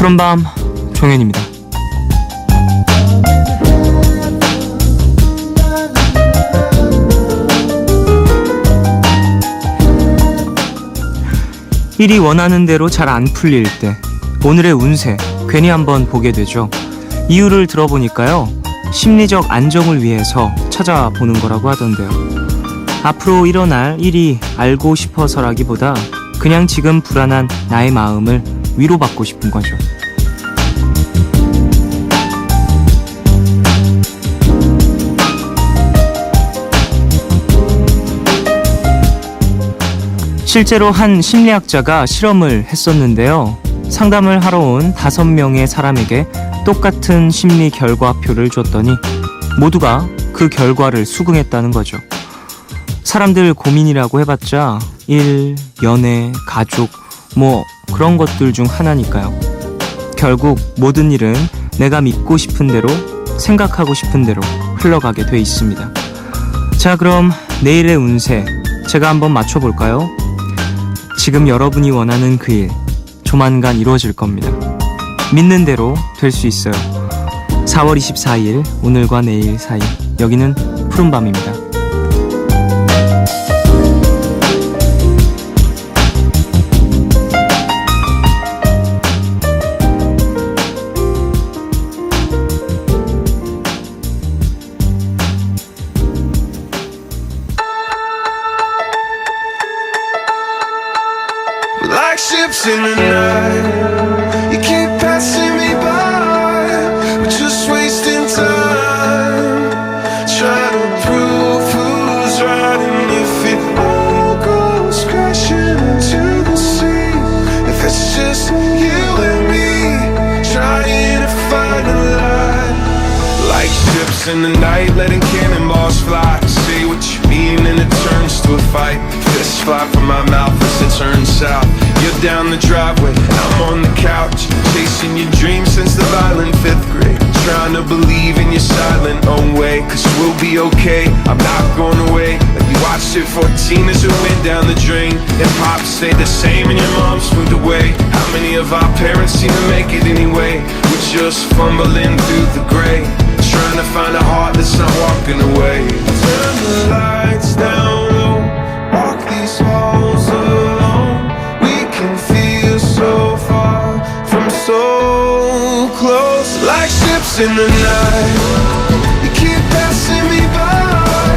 푸른밤 종현입니다. 일이 원하는 대로 잘 안 풀릴 때 오늘의 운세 괜히 한번 보게 되죠. 이유를 들어보니까요, 심리적 안정을 위해서 찾아보는 거라고 하던데요. 앞으로 일어날 일이 알고 싶어서라기보다 그냥 지금 불안한 나의 마음을 위로받고 싶은 거죠. 실제로 한 심리학자가 실험을 했었는데요. 상담을 하러 온 5명의 사람에게 똑같은 심리 결과표를 줬더니 모두가 그 결과를 수긍했다는 거죠. 사람들 고민이라고 해봤자 일, 연애, 가족, 그런 것들 중 하나니까요. 결국 모든 일은 내가 믿고 싶은 대로, 생각하고 싶은 대로 흘러가게 돼 있습니다. 자, 그럼 내일의 운세 제가 한번 맞춰볼까요? 지금 여러분이 원하는 그 일 조만간 이루어질 겁니다. 믿는 대로 될 수 있어요. 4월 24일 오늘과 내일 사이, 여기는 푸른밤입니다. Like ships in the night, you keep passing me by. We're just wasting time, trying to prove who's right. And if it all goes crashing into the sea, if it's just you and me, trying to find a light. Like ships in the night, letting cannonballs fly. Say what you mean and it turns to a fight. Fists fly from my mouth as it turns south. You're down the driveway, I'm on the couch, chasing your dreams since the violent 5th grade. Trying to believe in your silent own way, cause we'll be okay, I'm not going away. Like you watched it 14 as it went down the drain. And Pop stayed the same and your mom moved away. How many of our parents seem to make it anyway? We're just fumbling through the gray, trying to find a heart that's not walking away. Turn the lights down low, walk these halls alone. We can feel so far from so close. Like ships in the night, you keep passing me by.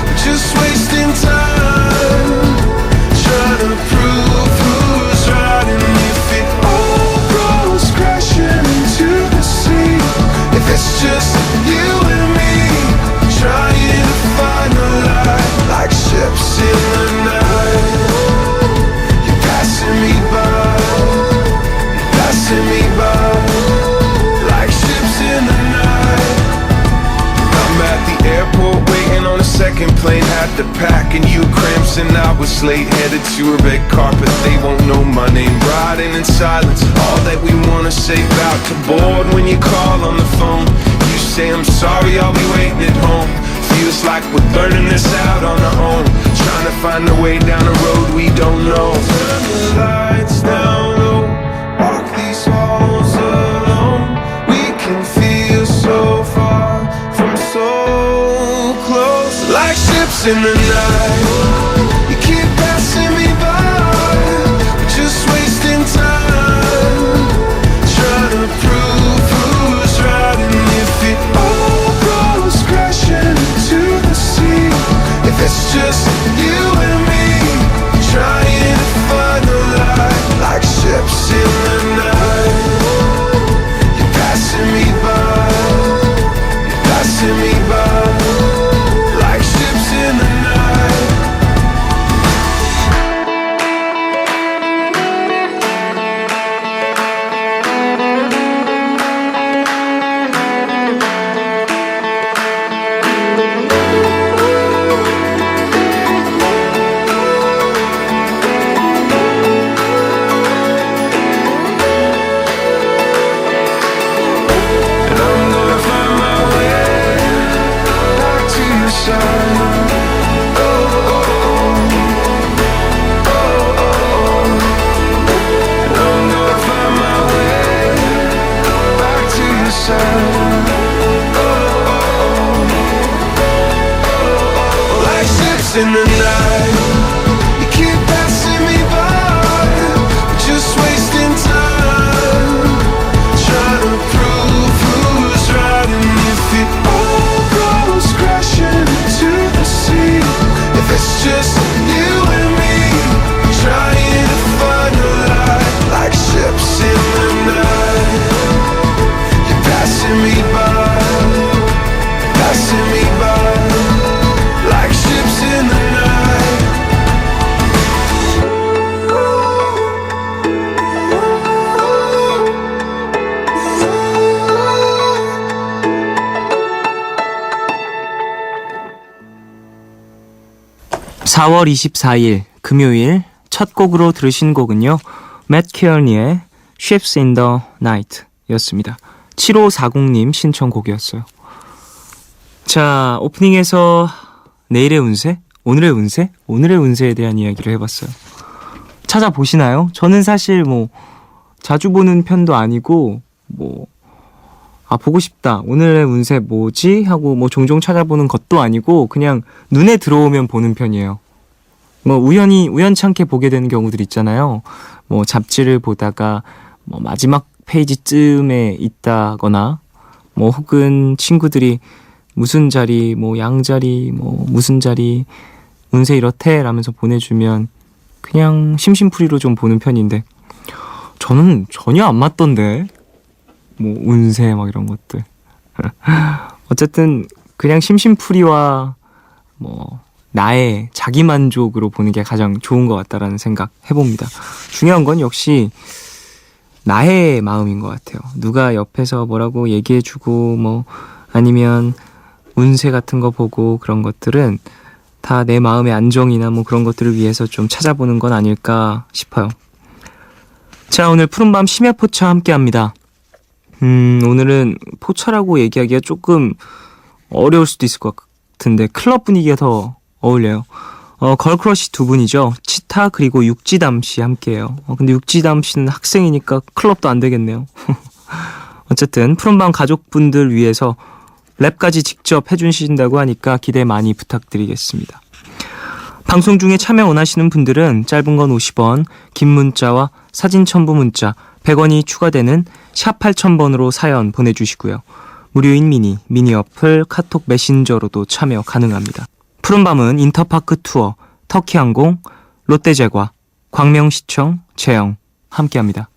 We're just wasting time, trying to prove who's right. And if it all goes crashing into the sea, if it's just you and me, trying to find a light. Like ships in the night, you're passing me by, you're passing me by. Like ships in the night. I'm at the airport waiting on a second plane, had to pack and you cramps and I was late, headed to a red carpet. They won't know my name, riding in silence. All that we wanna say, about to board when you call on the phone. You say I'm sorry, I'll be waiting at home. Feels like we're learning this out on our own, trying to find a way down a road we don't know. Turn the lights down low, walk these halls alone. We can feel so far from so close. Like ships in the night, you keep passing me by. We're just wasting time, trying to prove who's right. And if it all goes crashing into the sea, if it's just you and me, trying to find a light. Like ships in the night, you're passing me by, you're passing me by. Like ships in the night. ships in the night. You keep passing me by, we're just wasting time, trying to prove who's right. And if it all goes crashing into the sea, if it's just you and me, trying to find a light, like ships in the night. You're passing me by, passing me by, like ships in the night. (4월 24일) 금요일 첫 곡으로 들으신 곡은요, 맷 키어니의 Ships in the Night 였습니다. 7540님 신청곡이었어요. 자, 오프닝에서 내일의 운세? 오늘의 운세? 오늘의 운세에 대한 이야기를 해봤어요. 찾아보시나요? 저는 사실 자주 보는 편도 아니고 보고 싶다, 오늘의 운세 뭐지? 하고 종종 찾아보는 것도 아니고 그냥 눈에 들어오면 보는 편이에요. 우연찮게 보게 되는 경우들 있잖아요. 잡지를 보다가 마지막 페이지쯤에 있다거나 혹은 친구들이 무슨 자리, 양자리, 무슨 자리, 운세 이렇대 라면서 보내주면 그냥 심심풀이로 좀 보는 편인데, 저는 전혀 안 맞던데, 운세 이런 것들. 어쨌든 그냥 심심풀이와 나의 자기만족으로 보는 게 가장 좋은 것 같다라는 생각 해봅니다. 중요한 건 역시 나의 마음인 것 같아요. 누가 옆에서 뭐라고 얘기해주고 아니면 운세 같은 거 보고 그런 것들은 다 내 마음의 안정이나 그런 것들을 위해서 좀 찾아보는 건 아닐까 싶어요. 자, 오늘 푸른밤 심야포차 함께합니다. 오늘은 포차라고 얘기하기가 조금 어려울 수도 있을 것 같은데 클럽 분위기가 더 어울려요. 걸크러쉬 두 분이죠. 치타 그리고 육지담씨 함께해요. 근데 육지담씨는 학생이니까 클럽도 안 되겠네요. 어쨌든 푸른밤 가족분들 위해서 랩까지 직접 해주신다고 하니까 기대 많이 부탁드리겠습니다. 방송 중에 참여 원하시는 분들은 짧은 건 50원, 긴 문자와 사진 첨부 문자 100원이 추가되는 샵 8000번으로 사연 보내주시고요. 무료인 미니 어플 카톡 메신저로도 참여 가능합니다. 푸른밤은 인터파크 투어, 터키항공, 롯데제과, 광명시청, 제영 함께합니다.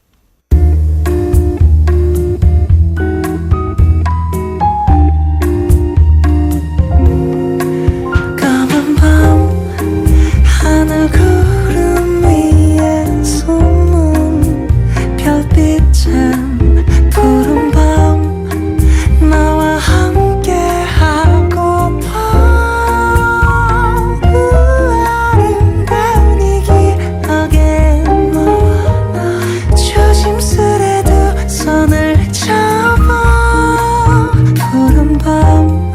까만 밤 하늘 구름 위에 숨은 별빛은 푸른 밤 나와 함께 하고파. 아름다운 이 기억에 너와 나 조심스레 두 손을 잡아. 푸른 밤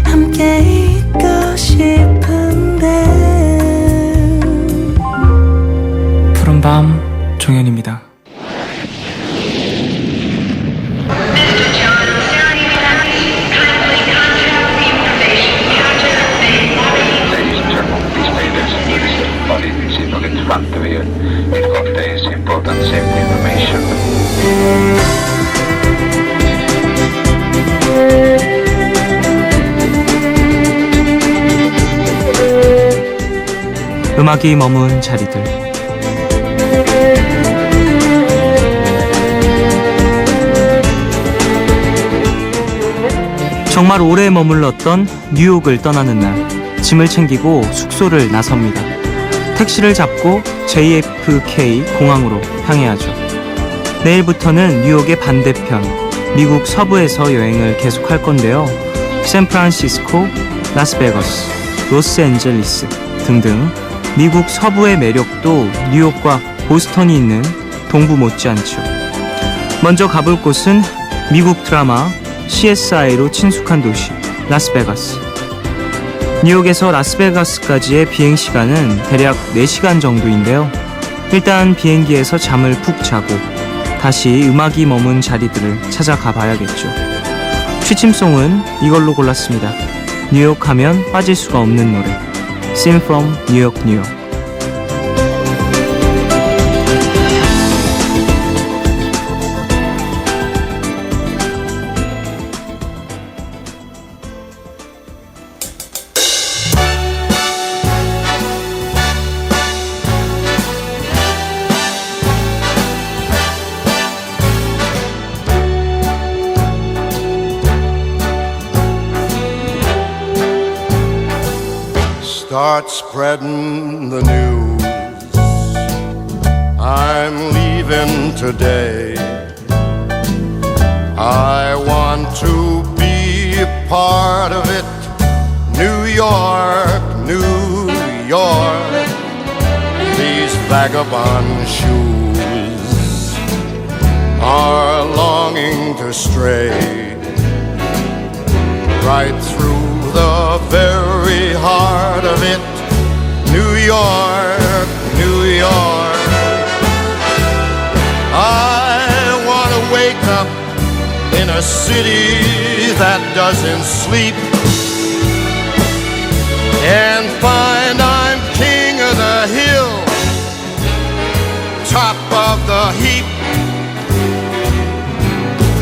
함께 있고 싶은데. 푸른밤 종현입니다. Front of you. It contains important safety information. 음악이 머문 자리들. 정말 오래 머물렀던 뉴욕을 떠나는 날, 짐을 챙기고 숙소를 나섭니다. 택시를 잡고 JFK 공항으로 향해야죠. 내일부터는 뉴욕의 반대편, 미국 서부에서 여행을 계속할 건데요. 샌프란시스코, 라스베거스, 로스앤젤리스 등등 미국 서부의 매력도 뉴욕과 보스턴이 있는 동부 못지않죠. 먼저 가볼 곳은 미국 드라마 CSI로 친숙한 도시 라스베가스. 뉴욕에서 라스베가스까지의 비행시간은 대략 4시간 정도인데요. 일단 비행기에서 잠을 푹 자고 다시 음악이 머문 자리들을 찾아가 봐야겠죠. 취침송은 이걸로 골랐습니다. 뉴욕 하면 빠질 수가 없는 노래, Scene from New York, New York. Start spreading the news. I'm leaving today. I want to be a part of it. New York, New York. These vagabond shoes are longing to stray right through the very heart of it. New York, New York. I want to wake up in a city that doesn't sleep and find I'm king of the hill, top of the heap.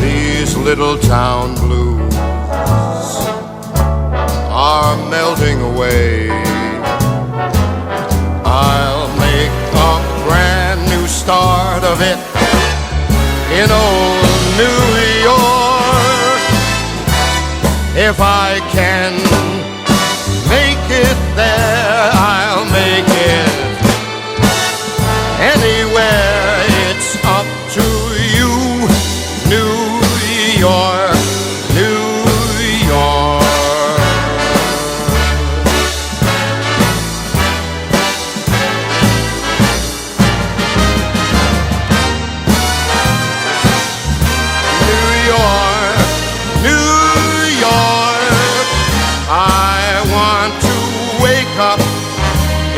These little town blues are melting away. I'll make a brand new start of it in old New York. If I can make it there, I'll make it anywhere. It's up to you, New York, New York.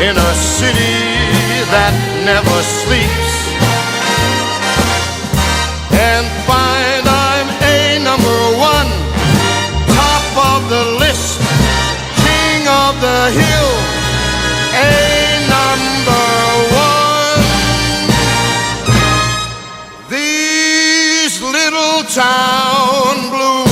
In a city that never sleeps and find I'm a number one, top of the list, king of the hill, a number one. These little town blues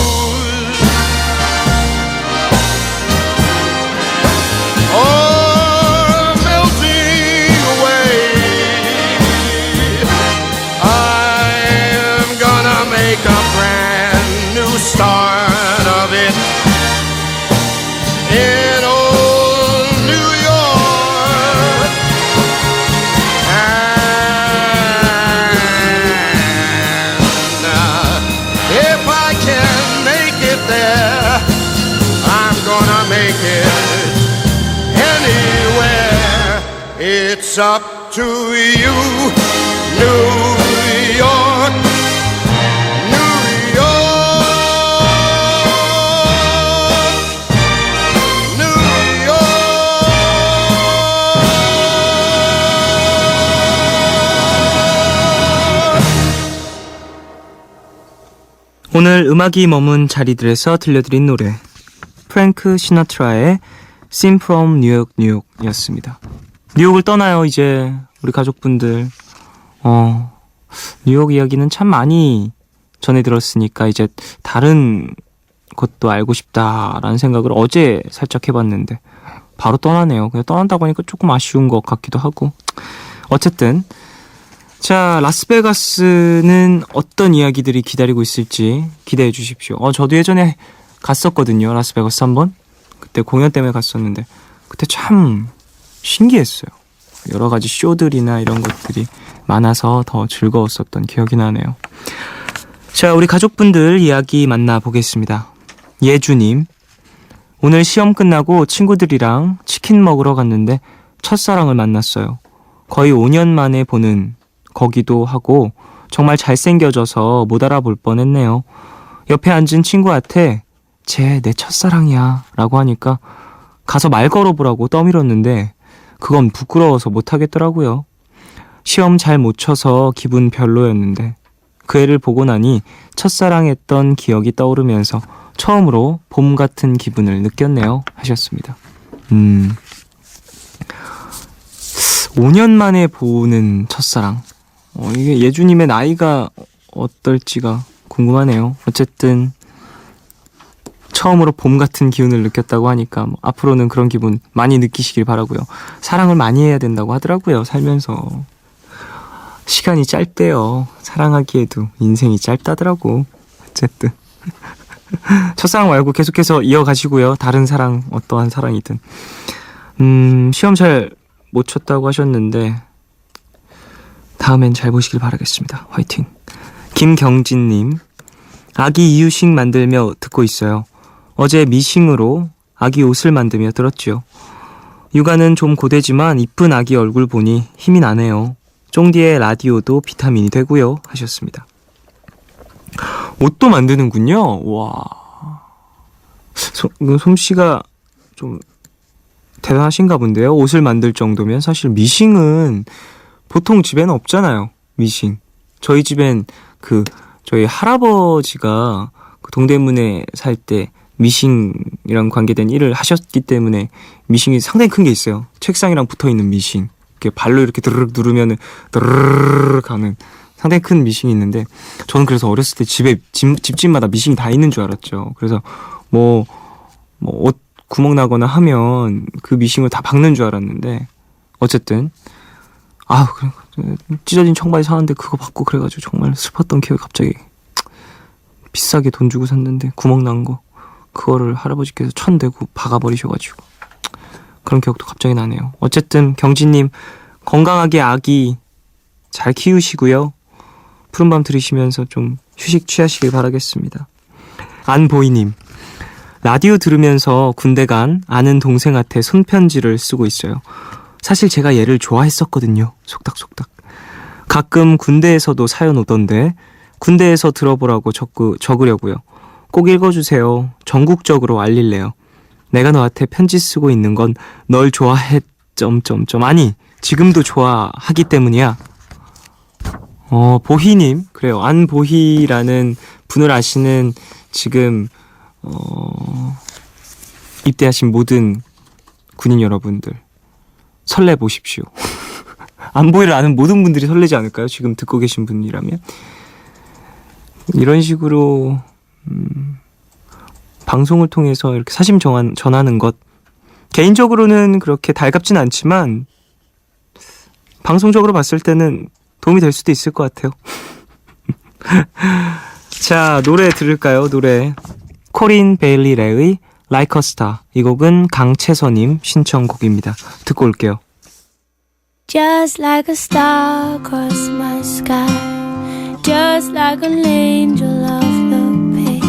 start of it in old New York. And if I can make it there, I'm gonna make it anywhere. It's up to you, New York. 오늘 음악이 머문 자리들에서 들려드린 노래 프랭크 시나트라의 Scene from New York, New York 이었습니다. 뉴욕을 떠나요 이제 우리 가족분들. 뉴욕 이야기는 참 많이 전해 들었으니까 이제 다른 것도 알고 싶다라는 생각을 어제 살짝 해봤는데 바로 떠나네요. 그냥 떠난다고 하니까 조금 아쉬운 것 같기도 하고. 어쨌든 자, 라스베가스는 어떤 이야기들이 기다리고 있을지 기대해 주십시오. 저도 예전에 갔었거든요. 라스베가스 한번. 그때 공연 때문에 갔었는데 그때 참 신기했어요. 여러 가지 쇼들이나 이런 것들이 많아서 더 즐거웠었던 기억이 나네요. 자, 우리 가족분들 이야기 만나보겠습니다. 예주님, 오늘 시험 끝나고 친구들이랑 치킨 먹으러 갔는데 첫사랑을 만났어요. 거의 5년 만에 보는 거기도 하고 정말 잘생겨져서 못 알아볼 뻔했네요. 옆에 앉은 친구한테 쟤 내 첫사랑이야 라고 하니까 가서 말 걸어보라고 떠밀었는데 그건 부끄러워서 못하겠더라고요. 시험 잘 못 쳐서 기분 별로였는데 그 애를 보고 나니 첫사랑했던 기억이 떠오르면서 처음으로 봄 같은 기분을 느꼈네요 하셨습니다. 5년 만에 보는 첫사랑. 이게 예주님의 나이가 어떨지가 궁금하네요. 어쨌든 처음으로 봄 같은 기운을 느꼈다고 하니까 뭐 앞으로는 그런 기분 많이 느끼시길 바라고요. 사랑을 많이 해야 된다고 하더라고요. 살면서 시간이 짧대요. 사랑하기에도 인생이 짧다더라고. 어쨌든 첫사랑 말고 계속해서 이어가시고요. 다른 사랑, 어떠한 사랑이든. 시험 잘 못 쳤다고 하셨는데 다음엔 잘 보시길 바라겠습니다. 화이팅. 김경진님, 아기 이유식 만들며 듣고 있어요. 어제 미싱으로 아기 옷을 만들며 들었죠. 육아는 좀 고되지만 이쁜 아기 얼굴 보니 힘이 나네요. 쫑디의 라디오도 비타민이 되고요. 하셨습니다. 옷도 만드는군요. 와, 솜씨가 좀 대단하신가 본데요. 옷을 만들 정도면. 사실 미싱은 보통 집에는 없잖아요. 미싱. 저희 집엔 저희 할아버지가 그 동대문에 살 때 미싱이랑 관계된 일을 하셨기 때문에 미싱이 상당히 큰 게 있어요. 책상이랑 붙어있는 미싱. 이렇게 발로 이렇게 드르륵 누르면은 드르륵 하는 상당히 큰 미싱이 있는데, 저는 그래서 어렸을 때 집집마다 미싱이 다 있는 줄 알았죠. 그래서 옷 구멍 나거나 하면 그 미싱을 다 박는 줄 알았는데, 어쨌든 찢어진 청바지 사는데 그거 받고 그래가지고 정말 슬펐던 기억이 갑자기. 비싸게 돈 주고 샀는데 구멍 난 거 그거를 할아버지께서 천 대고 박아버리셔가지고 그런 기억도 갑자기 나네요. 어쨌든 경진님, 건강하게 아기 잘 키우시고요. 푸른밤 들으시면서 좀 휴식 취하시길 바라겠습니다. 안보이님, 라디오 들으면서 군대 간 아는 동생한테 손편지를 쓰고 있어요. 사실 제가 얘를 좋아했었거든요. 속닥속닥. 가끔 군대에서도 사연 오던데 군대에서 들어보라고 적으려고요. 꼭 읽어주세요. 전국적으로 알릴래요. 내가 너한테 편지 쓰고 있는 건 널 좋아해... 아니, 지금도 좋아하기 때문이야. 보희님, 그래요. 안보희라는 분을 아시는 지금 입대하신 모든 군인 여러분들, 설레보십시오. 안보희를 아는 모든 분들이 설레지 않을까요? 지금 듣고 계신 분이라면. 이런 식으로 방송을 통해서 이렇게 사심 전하는 것, 개인적으로는 그렇게 달갑진 않지만 방송적으로 봤을 때는 도움이 될 수도 있을 것 같아요. 자, 노래 들을까요? 노래 코린 베일리 레의 Like a Star. 이 곡은 강채서님 신청곡입니다. 듣고 올게요. Just like a star across my sky, just like an angel off the page,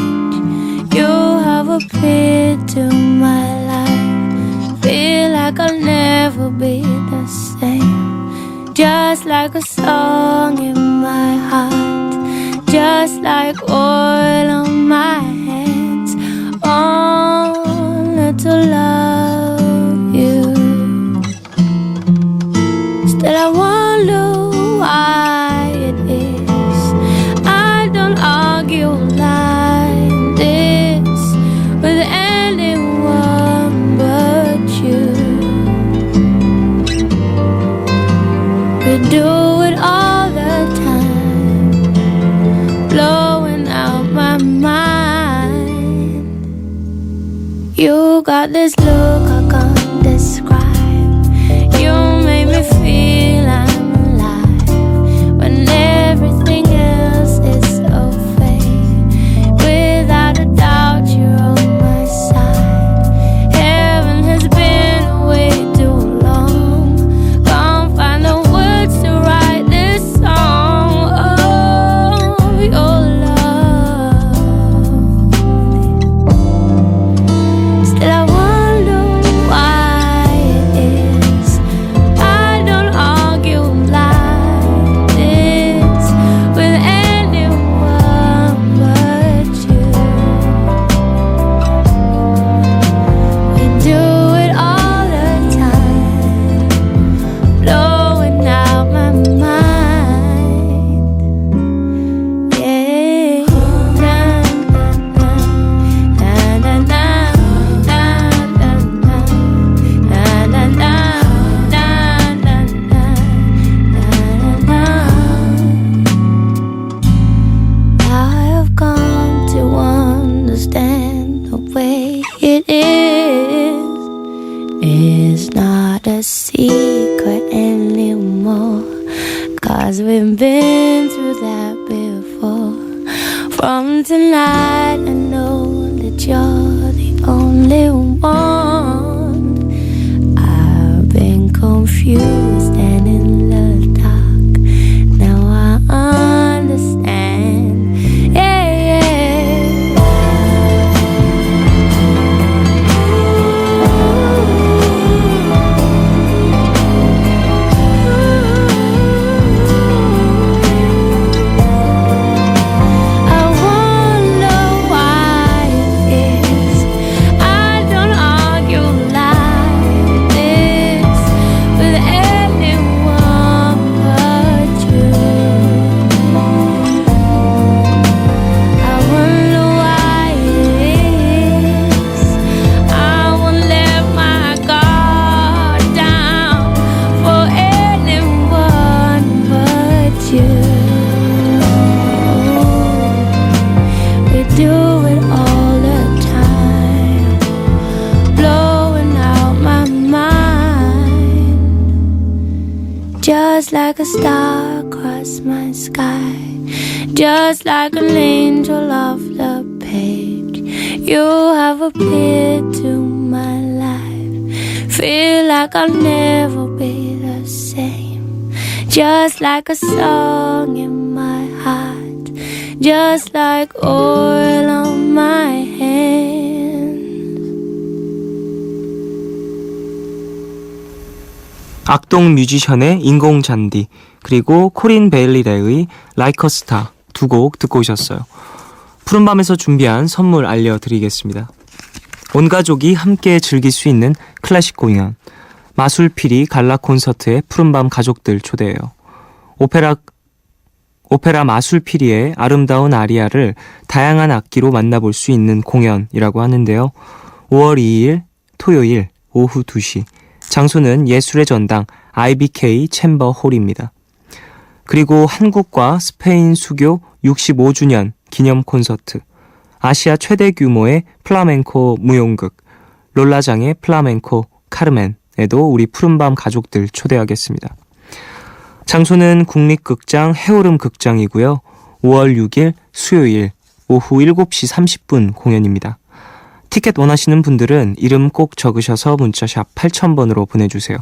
you have appeared to my life. Feel like I'll never be the same. Just like a song in my heart, just like oil on my hands, only to love you. Still I wonder why it is I don't argue like this with anyone but you. We do it all the time, blowing out my mind. is not a secret anymore, 'cause we've been through that before. From tonight I know that you're the only one. I've been confused and in the dark, now I understand. Yeah, yeah. I wonder why it is I don't argue like this with anyone but you. I wonder why it is I won't let my guard down for anyone but you. We do it all the time, blowing out my mind. Just like a star across my sky, just like an angel off the page, you have appeared to my life. Feel like I'll never be the same, just like a song in my heart, just like oil on my hands. 악동 뮤지션의 인공잔디, 그리고 코린 베일리레의 Like a Star 두 곡 듣고 오셨어요. 푸른밤에서 준비한 선물 알려드리겠습니다. 온 가족이 함께 즐길 수 있는 클래식 공연, 마술피리 갈라 콘서트의 푸른밤 가족들 초대해요. 오페라 마술피리의 아름다운 아리아를 다양한 악기로 만나볼 수 있는 공연이라고 하는데요. 5월 2일 토요일 오후 2시, 장소는 예술의 전당 IBK 챔버 홀입니다. 그리고 한국과 스페인 수교 65주년 기념 콘서트, 아시아 최대 규모의 플라멩코 무용극 롤라장의 플라멩코 카르멘에도 우리 푸른밤 가족들 초대하겠습니다. 장소는 국립극장 해오름 극장이고요. 5월 6일 수요일 오후 7시 30분 공연입니다. 티켓 원하시는 분들은 이름 꼭 적으셔서 문자샵 8000번으로 보내주세요.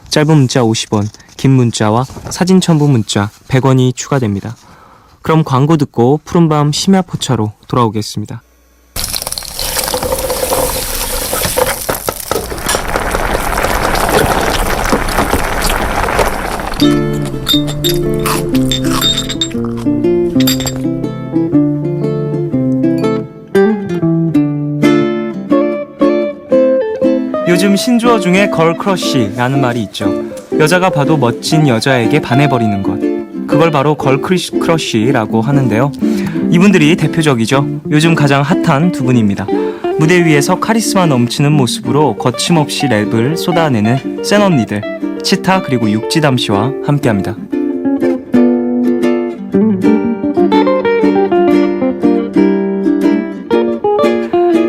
짧은 문자 50원, 긴 문자와 사진 첨부 문자 100원이 추가됩니다. 그럼 광고 듣고 푸른밤 심야포차로 돌아오겠습니다. 요즘 신조어 중에 걸크러쉬라는 말이 있죠. 여자가 봐도 멋진 여자에게 반해버리는 것, 그걸 바로 걸크러쉬라고 하는데요. 이분들이 대표적이죠. 요즘 가장 핫한 두 분입니다. 무대 위에서 카리스마 넘치는 모습으로 거침없이 랩을 쏟아내는 센 언니들, 치타 그리고 육지담 씨와 함께합니다.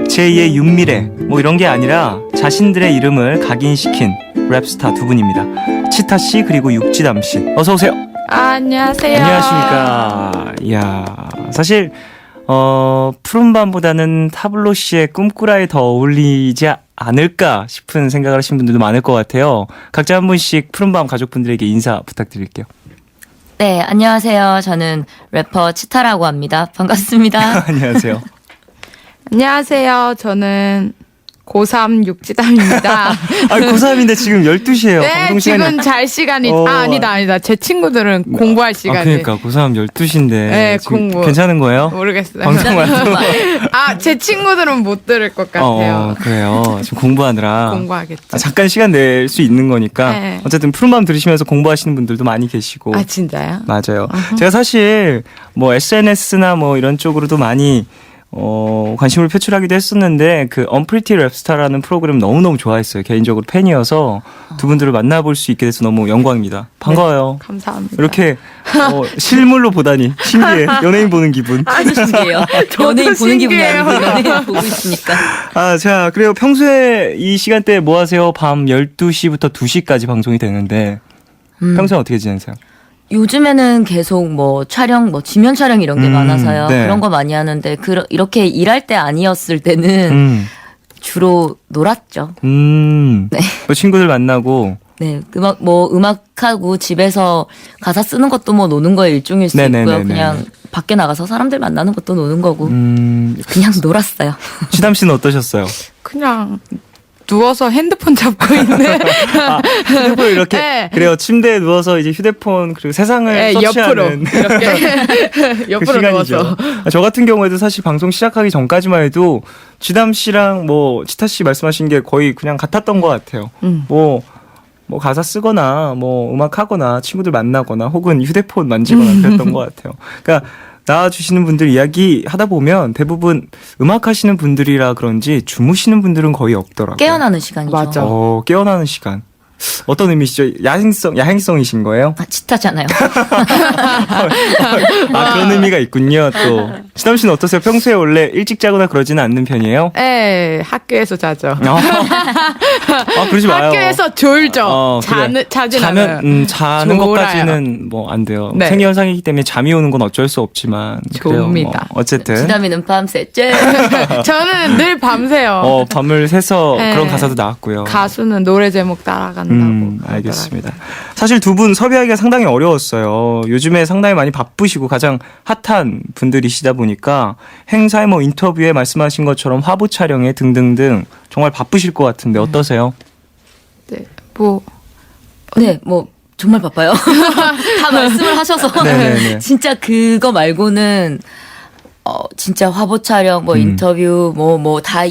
제2의 윤미래 뭐 이런 게 아니라 자신들의 이름을 각인시킨 랩스타 두 분입니다. 치타 씨 그리고 육지담 씨, 어서 오세요. 안녕하세요. 안녕하십니까. 이야, 사실 푸른밤보다는 타블로 씨의 꿈꾸라에 더 어울리지 않을까 싶은 생각을 하시는 분들도 많을 것 같아요. 각자 한 분씩 푸른밤 가족분들에게 인사 부탁드릴게요. 네, 안녕하세요. 저는 래퍼 치타라고 합니다. 반갑습니다. 안녕하세요. 안녕하세요. 저는 고3 육지담입니다. 아, 고3인데 지금 12시예요. 네, 방송 시간이. 지금 잘 시간이. 아니다. 제 친구들은 공부할 시간이. 그러니까 고3 12시인데. 네, 공부. 괜찮은 거예요? 모르겠어요. 방송만 제 친구들은 못 들을 것 같아요. 그래요. 지금 공부하느라. 공부하겠죠. 잠깐 시간 낼 수 있는 거니까. 네. 어쨌든 푸른밤 들으시면서 공부하시는 분들도 많이 계시고. 진짜요? 맞아요. 제가 사실 뭐 SNS나 뭐 이런 쪽으로도 많이 관심을 표출하기도 했었는데 그 언프리티 랩스타라는 프로그램 너무너무 좋아했어요. 개인적으로 팬이어서 두 분들을 만나볼 수 있게 돼서 너무 영광입니다. 반가워요. 감사합니다. 이렇게 실물로 보다니 신기해. 연예인 보는 기분. 아주 신기해요. 연예인 보는 기분이 아니고 연예인 보고 있으니까. 아, 자, 그래요. 평소에 이 시간대에 뭐 하세요? 밤 12시부터 2시까지 방송이 되는데 평소에 어떻게 지내세요? 요즘에는 계속 뭐 촬영, 뭐 지면 촬영 이런 게 많아서요. 네. 그런 거 많이 하는데 이렇게 일할 때 아니었을 때는 주로 놀았죠. 네. 뭐 친구들 만나고. 네, 음악하고 집에서 가사 쓰는 것도 뭐 노는 거의 일종일 수 네네네네. 있고요. 그냥 밖에 나가서 사람들 만나는 것도 노는 거고. 그냥 놀았어요. 시담 씨는 어떠셨어요? 그냥 누워서 핸드폰 잡고 있는 휴대폰 이렇게 네. 그래요. 침대에 누워서 이제 휴대폰 그리고 세상을 네, 옆으로 서치하는 이렇게 그 옆으로 시간이죠. 누워서 저 같은 경우에도 사실 방송 시작하기 전까지만 해도 지담 씨랑 뭐 치타 씨 말씀하신 게 거의 그냥 같았던 것 같아요. 뭐 가사 쓰거나 뭐 음악 하거나 친구들 만나거나 혹은 휴대폰 만지거나 그랬던 것 같아요. 그러니까 나와주시는 분들 이야기 하다 보면 대부분 음악 하시는 분들이라 그런지 주무시는 분들은 거의 없더라고요. 깨어나는 시간이죠. 맞아. 깨어나는 시간. 어떤 의미시죠? 야행성이신 거예요? 아, 치타잖아요. 아, 그런 의미가 있군요, 또. 지담 씨는 어떠세요? 평소에 원래 일찍 자거나 그러지는 않는 편이에요? 네, 학교에서 자죠. 그러지 마요. 학교에서 졸죠. 그래. 자진 자면, 않아요. 자는 졸아요. 것까지는 뭐 안 돼요. 네. 생리현상이기 때문에 잠이 오는 건 어쩔 수 없지만. 그래요, 좋습니다. 뭐. 어쨌든. 지담이는 밤새 째. 저는 늘 밤새요. 밤을 새서 네. 그런 가사도 나왔고요. 가수는 노래 제목 따라간다고. 알겠습니다. 사실 두 분 섭외하기가 상당히 어려웠어요. 요즘에 상당히 많이 바쁘시고 가장 핫한 분들이시다 보니까 행사에 뭐 인터뷰에 말씀하신 것처럼 화보 촬영에 등등등 정말 바쁘실 것 같은데 어떠세요? 네, 뭐 네, 뭐 정말 바빠요. 다 말씀을 하셔서 네네네. 진짜 그거 말고는 진짜 화보 촬영, 뭐 인터뷰, 뭐 다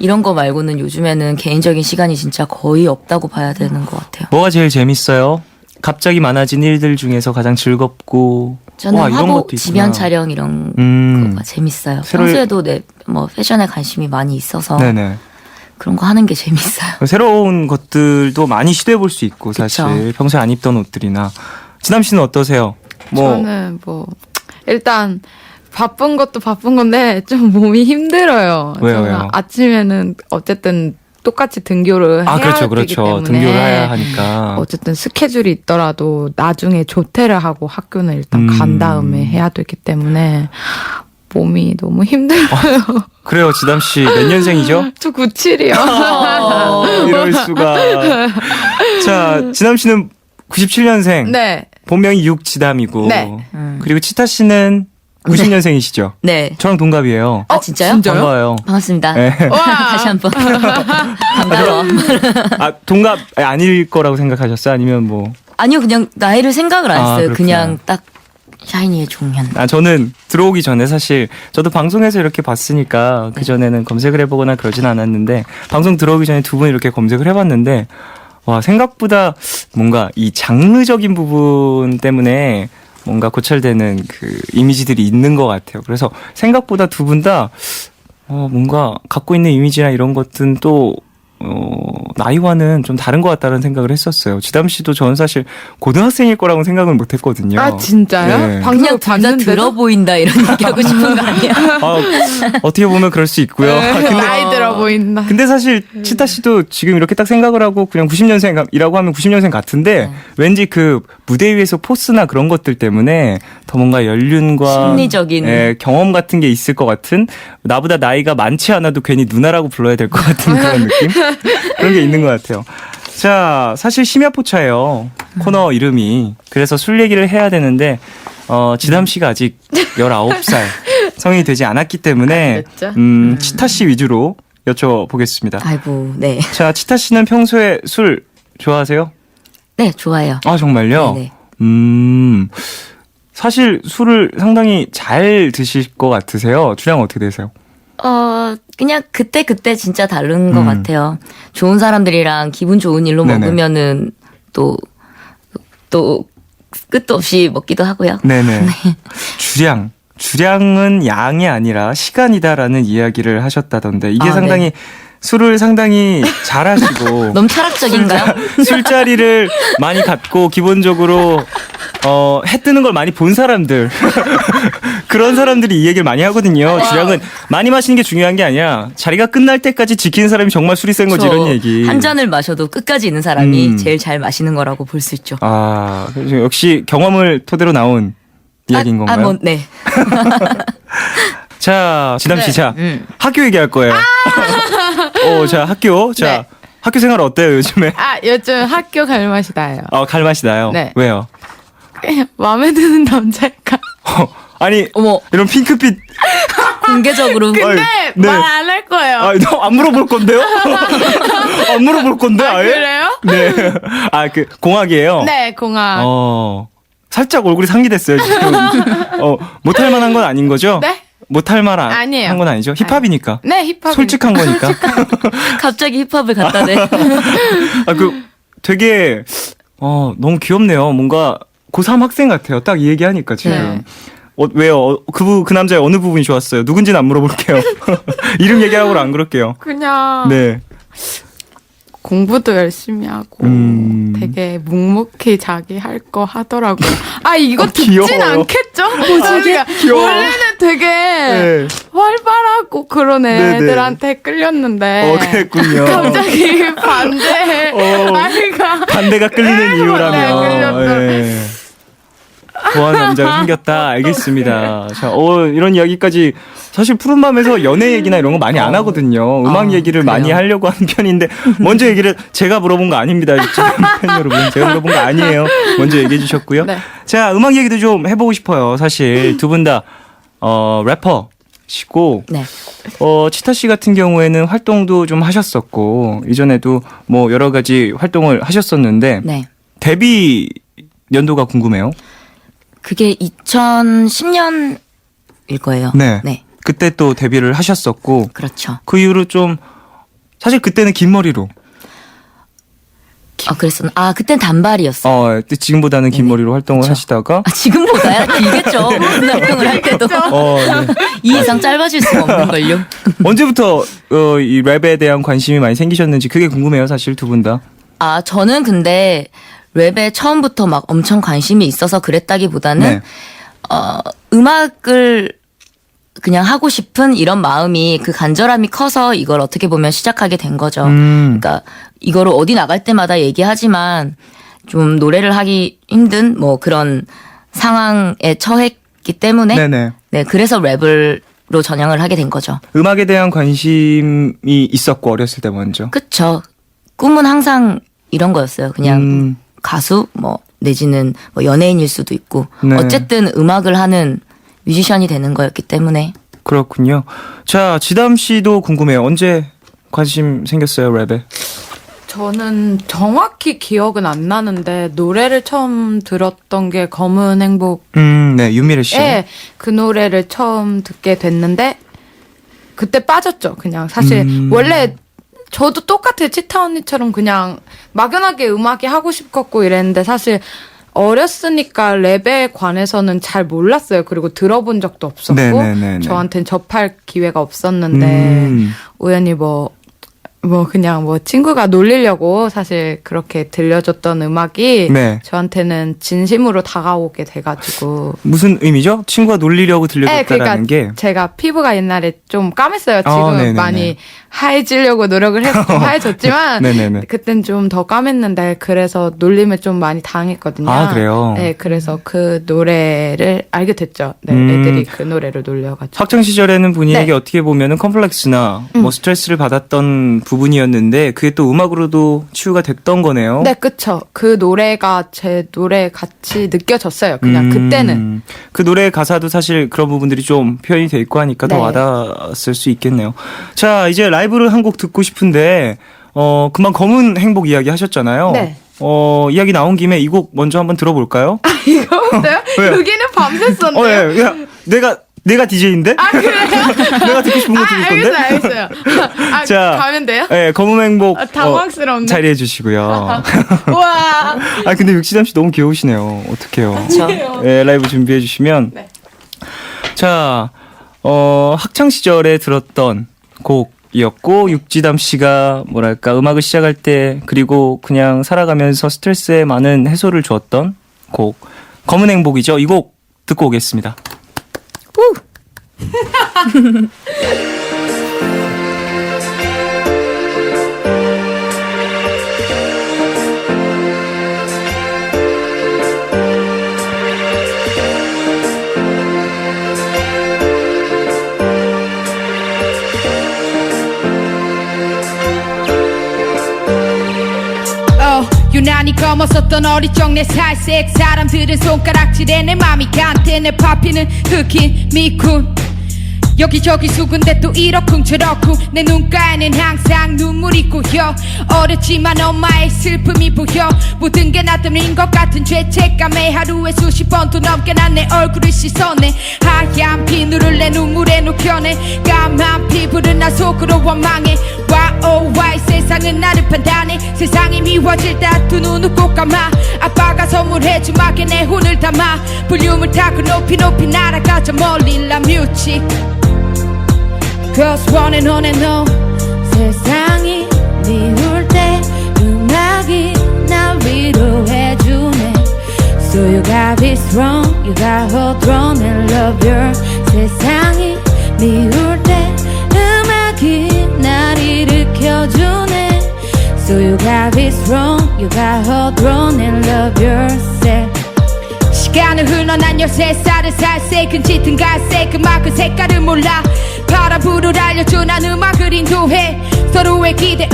이런 거 말고는 요즘에는 개인적인 시간이 진짜 거의 없다고 봐야 되는 것 같아요. 뭐가 제일 재밌어요? 갑자기 많아진 일들 중에서 가장 즐겁고 저는 와, 이런 화보 것도 있구나. 지면 촬영 이런 거가 재밌어요. 평소에도 뭐 패션에 관심이 많이 있어서 네네. 그런 거 하는 게 재밌어요. 새로운 것들도 많이 시도해 볼 수 있고 사실 그쵸. 평소에 안 입던 옷들이나. 지남 씨는 어떠세요? 저는 뭐 일단 바쁜 것도 바쁜 건데 좀 몸이 힘들어요. 왜요, 저는 왜요? 아침에는 어쨌든 똑같이 등교를 해야 그렇죠, 되기 그렇죠. 때문에 등교를 해야 하니까. 어쨌든 스케줄이 있더라도 나중에 조퇴를 하고 학교는 일단 간 다음에 해야 되기 때문에 몸이 너무 힘들어요. 그래요, 지담 씨 몇 년생이죠? 저 97이요. 이럴 수가. 자, 지남 씨는 97년생. 네. 본명이 육지담이고. 네. 그리고 치타 씨는 90년생이시죠? 네. 저랑 동갑이에요. 아 진짜요? 진짜요? 반가워요. 반갑습니다. 네. 다시 한번 반가워. 동갑 아닐 거라고 생각하셨어요? 아니면 뭐? 아니요, 그냥 나이를 생각을 안 했어요. 그렇구나. 그냥 딱 샤이니의 종현. 저는 들어오기 전에 사실 저도 방송에서 이렇게 봤으니까 그전에는 검색을 해보거나 그러진 않았는데 방송 들어오기 전에 두 분 이렇게 검색을 해봤는데 와, 생각보다 뭔가 이 장르적인 부분 때문에 뭔가 고찰되는 그 이미지들이 있는 것 같아요. 그래서 생각보다 두 분 다 뭔가 갖고 있는 이미지나 이런 것들은 또 나이와는 좀 다른 것 같다는 생각을 했었어요. 지담 씨도 저는 사실 고등학생일 거라고 생각은 못했거든요. 아 진짜요? 네. 방송 그냥 둘 다 봤는데 들어 보인다 이런 얘기하고 싶은 거 아니야? 어떻게 보면 그럴 수 있고요. 나이 들어 보인다. 근데 사실 치타 씨도 지금 이렇게 딱 생각을 하고 그냥 90년생이라고 하면 90년생 같은데 왠지 그 무대 위에서 포스나 그런 것들 때문에 더 뭔가 연륜과 심리적인. 경험 같은 게 있을 것 같은, 나보다 나이가 많지 않아도 괜히 누나라고 불러야 될 것 같은 그런 느낌? 그런 게 있는 것 같아요. 자, 사실 심야포차예요. 코너 이름이. 그래서 술 얘기를 해야 되는데 지담 씨가 아직 19살 성인이 되지 않았기 때문에 됐죠? 치타 씨 위주로 여쭤보겠습니다. 아이고, 네. 자, 치타 씨는 평소에 술 좋아하세요? 네, 좋아요. 아, 정말요? 네네. 사실 술을 상당히 잘 드실 것 같으세요. 주량 어떻게 되세요? 그냥 그때 진짜 다른 것 같아요. 좋은 사람들이랑 기분 좋은 일로 네네. 먹으면은 또 끝도 없이 먹기도 하고요. 네네. 주량. 주량은 양이 아니라 시간이다라는 이야기를 하셨다던데 이게 아, 상당히 네. 술을 상당히 잘하시고 너무 철학적인가요? 술자리를 많이 갖고 기본적으로 해 뜨는 걸 많이 본 사람들 그런 사람들이 이 얘기를 많이 하거든요. 주량은 많이 마시는 게 중요한 게 아니야. 자리가 끝날 때까지 지키는 사람이 정말 술이 센 거지 이런 얘기. 한 잔을 마셔도 끝까지 있는 사람이 제일 잘 마시는 거라고 볼 수 있죠. 아, 그래서 역시 경험을 토대로 나온 이야기인 건가요? 뭐, 네. 자, 지담 씨, 자, 학교 얘기할 거예요. 자, 학교. 자, 네. 학교 생활 어때요, 요즘에? 요즘 학교 갈 맛이 나요. 갈맛이 나요? 네. 왜요? 그냥 마음에 드는 남자일까? 아니, 어머. 이런 핑크빛. 공개적으로. 근데 네. 말 안 할 거예요. 너 안 물어볼 건데요? 안 물어볼 건데, 아예? 그래요? 네. 공학이에요? 네, 공학. 살짝 얼굴이 상기됐어요, 지금. 못할 만한 건 아닌 거죠? 네? 못할 만한 아니에요. 한 건 아니죠? 힙합이니까. 네, 힙합. 솔직한 거니까. 갑자기 힙합을 갖다 대. 되게, 너무 귀엽네요. 뭔가 고3 학생 같아요. 딱 이 얘기 하니까 지금. 네. 왜요? 그 남자의 어느 부분이 좋았어요? 누군지는 안 물어볼게요. 이름 얘기하고는 안 그럴게요. 그냥 네. 공부도 열심히 하고 되게 묵묵히 자기 할 거 하더라고요. 이거 듣진 귀여워요. 않겠죠? 그러니까 귀여워. 원래는 되게 네. 활발하고 그런 네네. 애들한테 끌렸는데 그랬군요. 갑자기 반대 아이가 반대가 끌리는 이유라면. 끌렸다. 예. 좋아하는 남자가 생겼다. 알겠습니다. 자, 이런 이야기까지 사실 푸른밤에서 연애 얘기나 이런 거 많이 안 하거든요. 음악 얘기를 그래요? 많이 하려고 하는 편인데 먼저 얘기를 제가 물어본 거 아닙니다. 팬 여러분. 제가 물어본 거 아니에요. 먼저 얘기해 주셨고요. 네. 자, 음악 얘기도 좀 해보고 싶어요. 사실 두 분 다 래퍼시고 네. 치타 씨 같은 경우에는 활동도 좀 하셨었고 이전에도 뭐 여러 가지 활동을 하셨었는데 네. 데뷔 연도가 궁금해요. 그게 2010년일 거예요. 네. 네. 그때 또 데뷔를 하셨었고 그렇죠. 그 이후로 좀 사실 그때는 긴 머리로 그랬었나? 그땐 단발이었어요. 지금보다는 긴 머리로 활동을 그쵸. 하시다가 지금보다야 길겠죠. 무슨 활동을 할 때도. 네. 이 이상 짧아질 수가 없는걸요. 언제부터 이 랩에 대한 관심이 많이 생기셨는지 그게 궁금해요. 사실 두 분 다. 저는 근데 랩에 처음부터 막 엄청 관심이 있어서 그랬다기보다는 네. 음악을 그냥 하고 싶은 이런 마음이 그 간절함이 커서 이걸 어떻게 보면 시작하게 된 거죠. 그러니까 이거를 어디 나갈 때마다 얘기하지만 좀 노래를 하기 힘든 뭐 그런 상황에 처했기 때문에 네네. 네, 그래서 랩으로 전향을 하게 된 거죠. 음악에 대한 관심이 있었고 어렸을 때 먼저. 그쵸. 꿈은 항상 이런 거였어요. 그냥 가수 뭐 내지는 뭐 연예인일 수도 있고 네. 어쨌든 음악을 하는 뮤지션이 되는 거였기 때문에. 그렇군요. 자, 지담 씨도 궁금해요. 언제 관심 생겼어요, 랩에? 저는 정확히 기억은 안 나는데 노래를 처음 들었던 게 검은 행복. 네, 윤미래 씨. 그 노래를 처음 듣게 됐는데 그때 빠졌죠. 그냥 사실 원래 저도 똑같아요. 치타 언니처럼 그냥 막연하게 음악이 하고 싶었고 이랬는데 사실 어렸으니까 랩에 관해서는 잘 몰랐어요. 그리고 들어본 적도 없었고 네네네네. 저한테는 접할 기회가 없었는데 우연히 그냥 친구가 놀리려고 사실 그렇게 들려줬던 음악이 네. 저한테는 진심으로 다가오게 돼가지고. 무슨 의미죠? 친구가 놀리려고 들려줬다라는 그러니까 게. 제가 피부가 옛날에 좀 까맸어요. 지금은 네네네. 많이 하얘지려고 노력을 해서 좀 하얘졌지만 네네네. 그땐 좀 더 까맸는데 그래서 놀림을 좀 많이 당했거든요. 그래요? 네, 그래서 그 노래를 알게 됐죠. 네, 애들이 그 노래를 놀려가지고. 학창 시절에는 본인에게 네. 어떻게 보면은 컴플렉스나 뭐 스트레스를 받았던 부분이었는데 그게 또 음악으로도 치유가 됐던 거네요. 네, 그쵸. 그 노래가 제 노래 같이 느껴졌어요. 그냥 그때는. 그 노래 가사도 사실 그런 부분들이 좀 표현이 돼 있고 하니까 더 네. 와닿았을 수 있겠네요. 자, 이제 라이브를 한 곡 듣고 싶은데 금방 검은 행복 이야기 하셨잖아요. 네. 이야기 나온 김에 이 곡 먼저 한번 들어볼까요? 이거부터요? 왜요? 여기는 밤샜었네요. 야, 내가 DJ인데? 그래요? 내가 듣고 싶은 거 들을 건데? 알겠어요. 자, 가면 돼요? 네, 검은 행복 당황스럽네. 자리해 주시고요. 우와. 근데 육지담 씨 너무 귀여우시네요. 어떡해요. 그렇죠. 네, 라이브 준비해 주시면. 네. 자, 학창 시절에 들었던 곡이었고 육지담 씨가 뭐랄까 음악을 시작할 때 그리고 그냥 살아가면서 스트레스에 많은 해소를 주었던 곡 검은 행복이죠. 이 곡 듣고 오겠습니다. 유난히 검었었던 어릴 적 내 살색 사람들은 손가락질에 내 맘이 간대 내 파피는 흑인 미군 여기저기 수군데 또 이렇쿵 저렇쿵 내 눈가에는 항상 눈물이 고여 어렸지만 엄마의 슬픔이 보여 모든 게 나뜸인 것 같은 죄책감에 하루에 수십 번도 넘게 난 내 얼굴을 씻어내 하얀 비누를 내 눈물에 녹여내 까만 피부를 나 속으로 원망해 와이 세상은 나를 판단해 세상이 미워질 때 두 눈을 꼭 감아 아빠가 선물해준 음악에 내 혼을 담아 볼륨을 타고 높이 높이 날아가자 멀리 라뮤직 Girls wanna know 세상이 미울 때 음악이 날 위로해주네 So you got it strong, you got hold on and love your 세상이 미울 때 음악이 날 일으켜주네 So you got it strong, you got hold on and love yourself 시간을 흘러 난 13살을 살새 큰 짙은 갈색 음악의 색깔을 몰라 파란 불을 알려줘 난 음악을 인도해 서로의 기대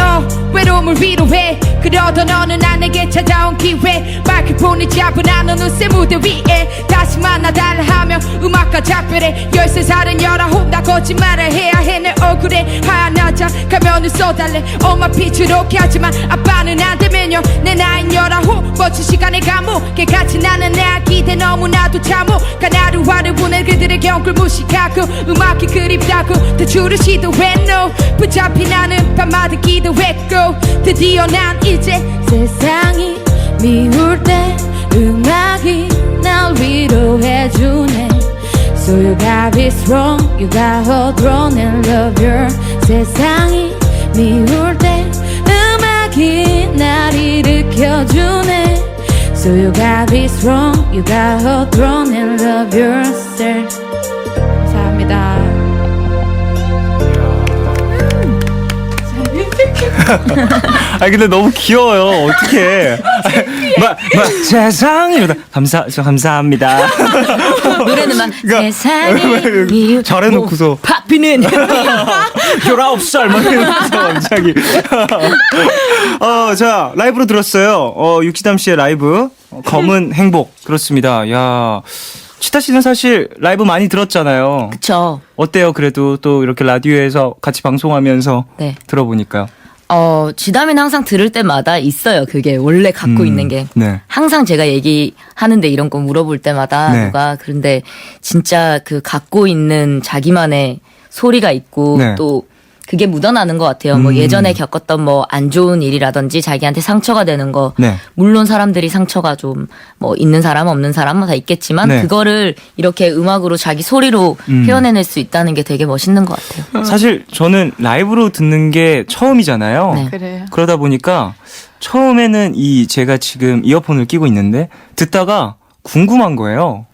외로움을 위로해 그러던 어느 날 내게 찾아온 기회 마이크폰을 잡은 난 어느새 무대 위에 다시 만나달라 하며 음악과 작별해 13살은 19 나 거짓말을 해야 해 내 얼굴에 하얀 화장 가면을 써달래 엄마 피츠롭게 하지만 아빠는 안 되면요 내 나이는 19 멋진 시간의 감옥에 갇힌 나는 내 기대 너무나도 참혹한 하루하루 보낼 그들의 경글 무식하고 음악이 그립다고 대출을 시도해 no 붙잡힌 나는 밤마다 기도했고 드디어 난 이제 세상이 미울 때 음악이 날 위로해주네 So you got it strong, you got hold on and love your 세상이 미울 때 음악이 날 일으켜주네 So you got it strong, you got hold on and love yourself 감사합니다 아 근데 너무 귀여워요. 어떡해. 세상이 이러다 감사합니다. 노래는 막 그러니까, 세상이 미울 잘해놓고서 파피는 19살 막 이러면서 갑자기 자 라이브로 들었어요. 육지담 씨의 라이브 검은 행복 그렇습니다. 야 치타 씨는 사실 라이브 많이 들었잖아요. 그쵸. 어때요? 그래도 또 이렇게 라디오에서 같이 방송하면서 네. 들어보니까요. 지담이는 항상 들을 때마다 있어요. 그게 원래 갖고 있는 게. 네. 항상 제가 얘기하는데 이런 거 물어볼 때마다 네. 누가 그런데 진짜 그 갖고 있는 자기만의 소리가 있고 네. 또 그게 묻어나는 것 같아요. 뭐 예전에 겪었던 뭐 안 좋은 일이라든지 자기한테 상처가 되는 거. 네. 물론 사람들이 상처가 좀 뭐 있는 사람 없는 사람 다 있겠지만 네. 그거를 이렇게 음악으로 자기 소리로 표현해낼 수 있다는 게 되게 멋있는 것 같아요. 사실 저는 라이브로 듣는 게 처음이잖아요. 네. 그래요 그러다 보니까 처음에는 제가 지금 이어폰을 끼고 있는데 듣다가 궁금한 거예요.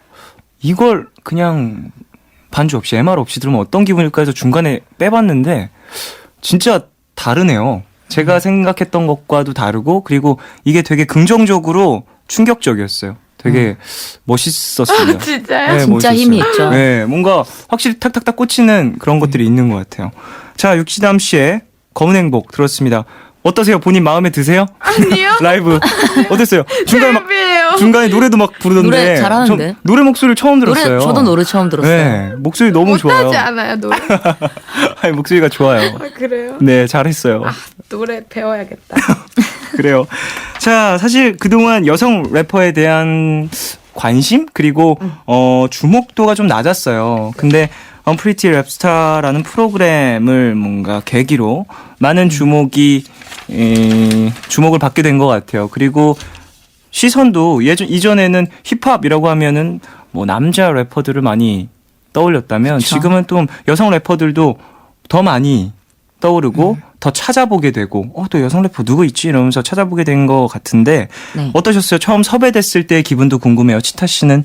이걸 그냥 반주 없이 MR 없이 들으면 어떤 기분일까 해서 중간에 빼봤는데 진짜 다르네요. 제가 생각했던 것과도 다르고 그리고 이게 되게 긍정적으로 충격적이었어요. 되게 멋있었습니다. 진짜요? 네, 진짜 멋있었어요. 힘이 있죠. 네, 뭔가 확실히 탁탁탁 꽂히는 그런 것들이 있는 것 같아요. 자, 육지담 씨의 검은 행복 들었습니다. 어떠세요? 본인 마음에 드세요? 아니요 라이브 어땠어요? 랩이에요 중간에 노래도 막 부르던데 노래 잘하는데? 전 노래 목소리를 처음 들었어요. 저도 노래 처음 들었어요. 네, 목소리 너무 좋아요. 못하지 않아요 노래 아니, 목소리가 좋아요. 그래요? 네, 잘했어요. 노래 배워야겠다 그래요. 자, 사실 그동안 여성 래퍼에 대한 관심 그리고 주목도가 좀 낮았어요. 근데 언프리티 랩스타라는 프로그램을 뭔가 계기로 많은 주목을 받게 된 것 같아요. 그리고 시선도 이전에는 힙합이라고 하면은 뭐 남자 래퍼들을 많이 떠올렸다면 그쵸. 지금은 또 여성 래퍼들도 더 많이 떠오르고 더 찾아보게 되고 또 여성 래퍼 누구 있지 이러면서 찾아보게 된 것 같은데 네. 어떠셨어요? 처음 섭외됐을 때의 기분도 궁금해요. 치타 씨는?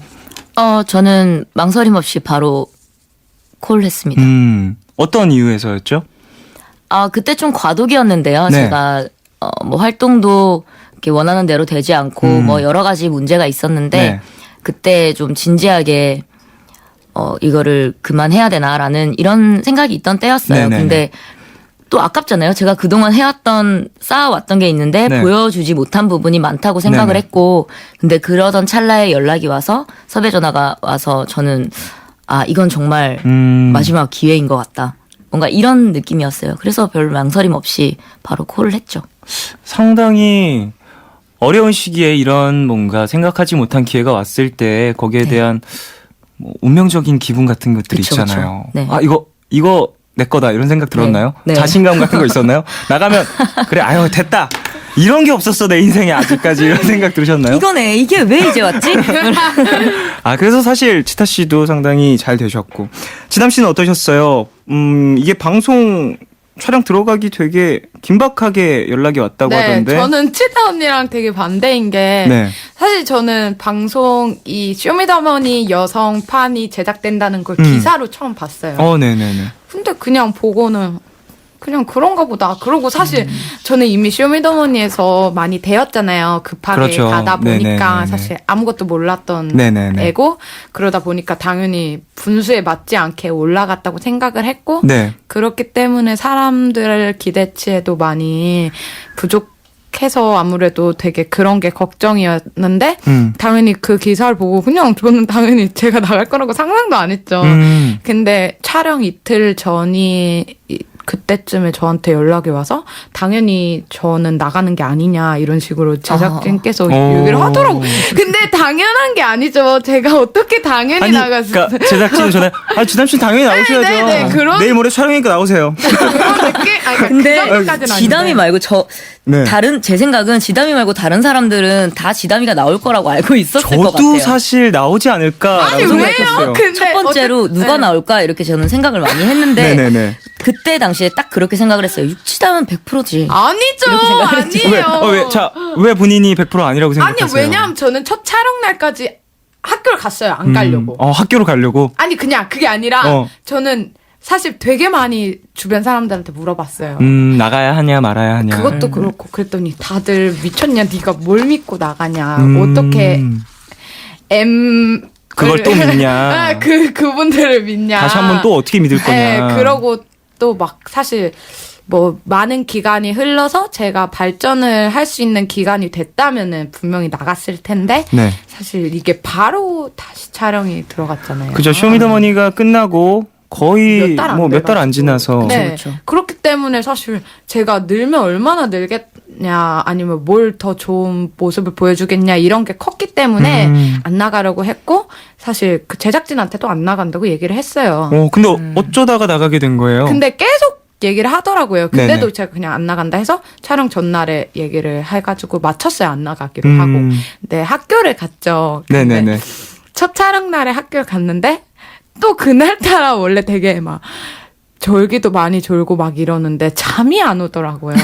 저는 망설임 없이 바로 콜했습니다. 어떤 이유에서였죠? 그때 좀 과도기였는데요. 네. 제가 뭐 활동도 이렇게 원하는 대로 되지 않고 뭐 여러 가지 문제가 있었는데 네. 그때 좀 진지하게 이거를 그만해야 되나라는 이런 생각이 있던 때였어요. 네네네. 근데 또 아깝잖아요. 제가 그동안 쌓아왔던 게 있는데 네. 보여주지 못한 부분이 많다고 생각을 네네. 했고 근데 그러던 찰나에 연락이 와서 섭외 전화가 와서 저는 이건 정말 마지막 기회인 것 같다. 뭔가 이런 느낌이었어요. 그래서 별 망설임 없이 바로 콜을 했죠. 상당히 어려운 시기에 이런 뭔가 생각하지 못한 기회가 왔을 때 거기에 네. 대한 뭐 운명적인 기분 같은 것들이 그쵸, 있잖아요. 그쵸. 네. 이거 내 거다 이런 생각 들었나요? 네. 자신감 같은 거 있었나요? 나가면 그래 아유 됐다. 이런 게 없었어 내 인생에 아직까지 이런 생각 들으셨나요? 이거네. 이게 왜 이제 왔지? 그래서 사실 치타 씨도 상당히 잘 되셨고 지남 씨는 어떠셨어요? 이게 방송 촬영 들어가기 되게 긴박하게 연락이 왔다고 하던데. 저는 치타 언니랑 되게 반대인 게 네. 사실 저는 방송 이 쇼미더머니 여성판이 제작된다는 걸 기사로 처음 봤어요. 네네네. 근데 그냥 보고는 그냥 그런가 보다. 그러고 사실 저는 이미 쇼미더머니에서 많이 되었잖아요. 급하게 그렇죠. 가다 보니까 네네네네. 사실 아무것도 몰랐던 네네네. 애고 그러다 보니까 당연히 분수에 맞지 않게 올라갔다고 생각을 했고 네. 그렇기 때문에 사람들 기대치에도 많이 부족해서 아무래도 되게 그런 게 걱정이었는데 당연히 그 기사를 보고 그냥 저는 당연히 제가 나갈 거라고 상상도 안 했죠. 근데 촬영 이틀 전이 그때쯤에 저한테 연락이 와서 당연히 저는 나가는 게 아니냐 이런 식으로 제작진께서 얘기를 하더라고. 근데 당연한 게 아니죠. 제가 어떻게 당연히 나갔어요. 그러니까 제작진은 전에 지남 씨 당연히 나오셔야죠. 네, 그런- 내일 모레 촬영이니까 나오세요. 그런 느낌? 근데 그 정도까지는 지담이 아닌데. 말고 네. 제 생각은 지담이 말고 다른 사람들은 다 지담이가 나올 거라고 알고 있었을 것 저도 같아요. 사실 나오지 않을까라고 아니 생각했어요. 왜요? 근데 첫 번째로 누가 나올까 이렇게 저는 생각을 많이 했는데 네네네. 그때 당시에 딱 그렇게 생각을 했어요. 육치담은 100%지. 아니죠. 이렇게 생각을 했죠. 아니에요. 왜 본인이 100% 아니라고 아니 생각하세요? 왜냐면 저는 첫 촬영 날까지 학교를 갔어요. 안 가려고. 학교로 가려고. 아니 그냥 그게 아니라 어. 저는 사실 되게 많이 주변 사람들한테 물어봤어요. 나가야 하냐 말아야 하냐. 그것도 그렇고 그랬더니 다들 미쳤냐 네가 뭘 믿고 나가냐 어떻게 그걸 또 믿냐. 그분들을 믿냐 다시 한번 또 어떻게 믿을 거냐. 네, 그러고 또 막 사실 뭐 많은 기간이 흘러서 제가 발전을 할 수 있는 기간이 됐다면은 분명히 나갔을 텐데 네. 사실 이게 바로 다시 촬영이 들어갔잖아요. 그죠. 쇼미더머니가 끝나고 거의 몇 달 안 뭐 몇 달 안 돼가지고. 지나서. 네. 그렇죠. 그렇기 때문에 사실 제가 늘면 얼마나 늘겠냐 아니면 뭘 더 좋은 모습을 보여주겠냐 이런 게 컸기 때문에 안 나가려고 했고 사실 그 제작진한테도 안 나간다고 얘기를 했어요. 근데 어쩌다가 나가게 된 거예요? 근데 계속 얘기를 하더라고요. 근데도 네네. 제가 그냥 안 나간다 해서 촬영 전날에 얘기를 해가지고 맞췄어요. 안 나가기로 하고. 네, 학교를 갔죠. 근데 네네네. 첫 촬영 날에 학교를 갔는데 또 그날따라 원래 되게 막 졸기도 많이 졸고 막 이러는데 잠이 안 오더라고요.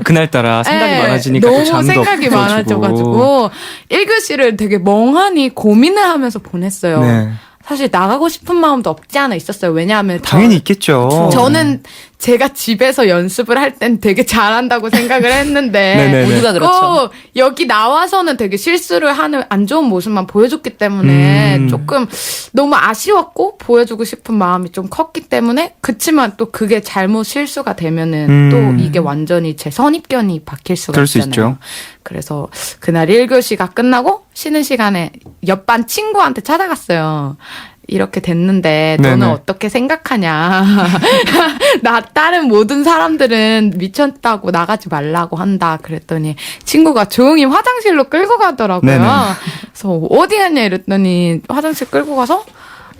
그날따라 생각이 네, 많아지니까 또 너무 잠도 생각이 없어지고. 많아져가지고 1교시를 되게 멍하니 고민을 하면서 보냈어요. 네. 사실 나가고 싶은 마음도 없지 않아 있었어요. 왜냐하면 당연히 있겠죠. 저는 제가 집에서 연습을 할 땐 되게 잘한다고 생각을 했는데 네네네. 모두가 그렇죠. 여기 나와서는 되게 실수를 하는 안 좋은 모습만 보여줬기 때문에 조금 너무 아쉬웠고 보여주고 싶은 마음이 좀 컸기 때문에 그치만 또 그게 잘못 실수가 되면은 또 이게 완전히 제 선입견이 박힐 수가 그럴 수 있잖아요. 있죠. 그래서 그날 1교시가 끝나고 쉬는 시간에 옆반 친구한테 찾아갔어요. 이렇게 됐는데 너는 네네. 어떻게 생각하냐. 나 다른 모든 사람들은 미쳤다고 나가지 말라고 한다. 그랬더니 친구가 조용히 화장실로 끌고 가더라고요. 네네. 그래서 어디 갔냐 이랬더니 화장실 끌고 가서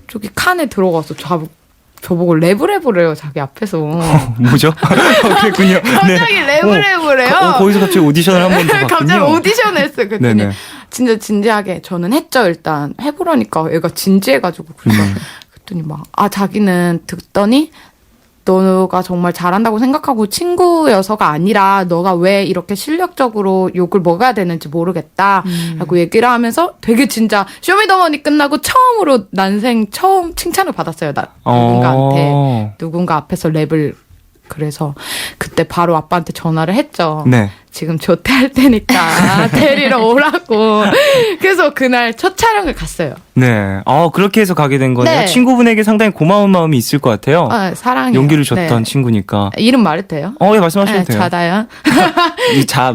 저기 칸에 들어가서 저보고 랩을 해요. 자기 앞에서. 뭐죠? 그랬군요. 갑자기 랩을 해요. 거기서 갑자기 오디션을 한 번 더 봤군요. 갑자기 오디션을 했어요. 그랬더니 네네. 진짜 진지하게 저는 했죠. 일단 해보라니까 얘가 진지해가지고 그래서 그랬더니 막 자기는 듣더니 너가 정말 잘한다고 생각하고 친구여서가 아니라 너가 왜 이렇게 실력적으로 욕을 먹어야 되는지 모르겠다 라고 얘기를 하면서 되게 진짜 쇼미더머니 끝나고 처음으로 난생 처음 칭찬을 받았어요. 누군가 앞에서 랩을. 그래서 그때 바로 아빠한테 전화를 했죠. 네. 지금 조퇴할 테니까 데리러 오라고. 그래서 그날 첫 촬영을 갔어요. 네. 그렇게 해서 가게 된 거네요. 네. 친구분에게 상당히 고마운 마음이 있을 것 같아요. 사랑해요. 용기를 줬던 네. 친구니까. 이름 말해도 돼요? 예, 말씀하셔도 돼요. 좌다연.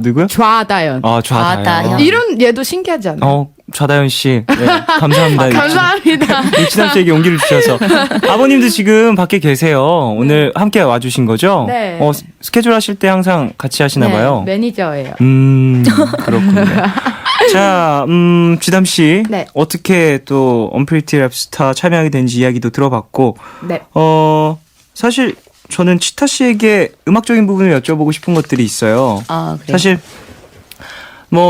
누구요? 좌다연. 좌다연. 이름 얘도 신기하지 않아요? 좌다연 씨. 네, 감사합니다. 감사합니다. 유치남 씨에게 용기를 주셔서. 아버님도 지금 밖에 계세요. 오늘 함께 와주신 거죠? 네. 스케줄 하실 때 항상 같이 하시나 봐요. 매니저예요. 그렇군요. 자, 쥐담 씨. 네. 어떻게 또 언프리티 랩스타 참여하게 된지 이야기도 들어봤고. 네. 사실 저는 치타 씨에게 음악적인 부분을 여쭤보고 싶은 것들이 있어요. 그래요? 사실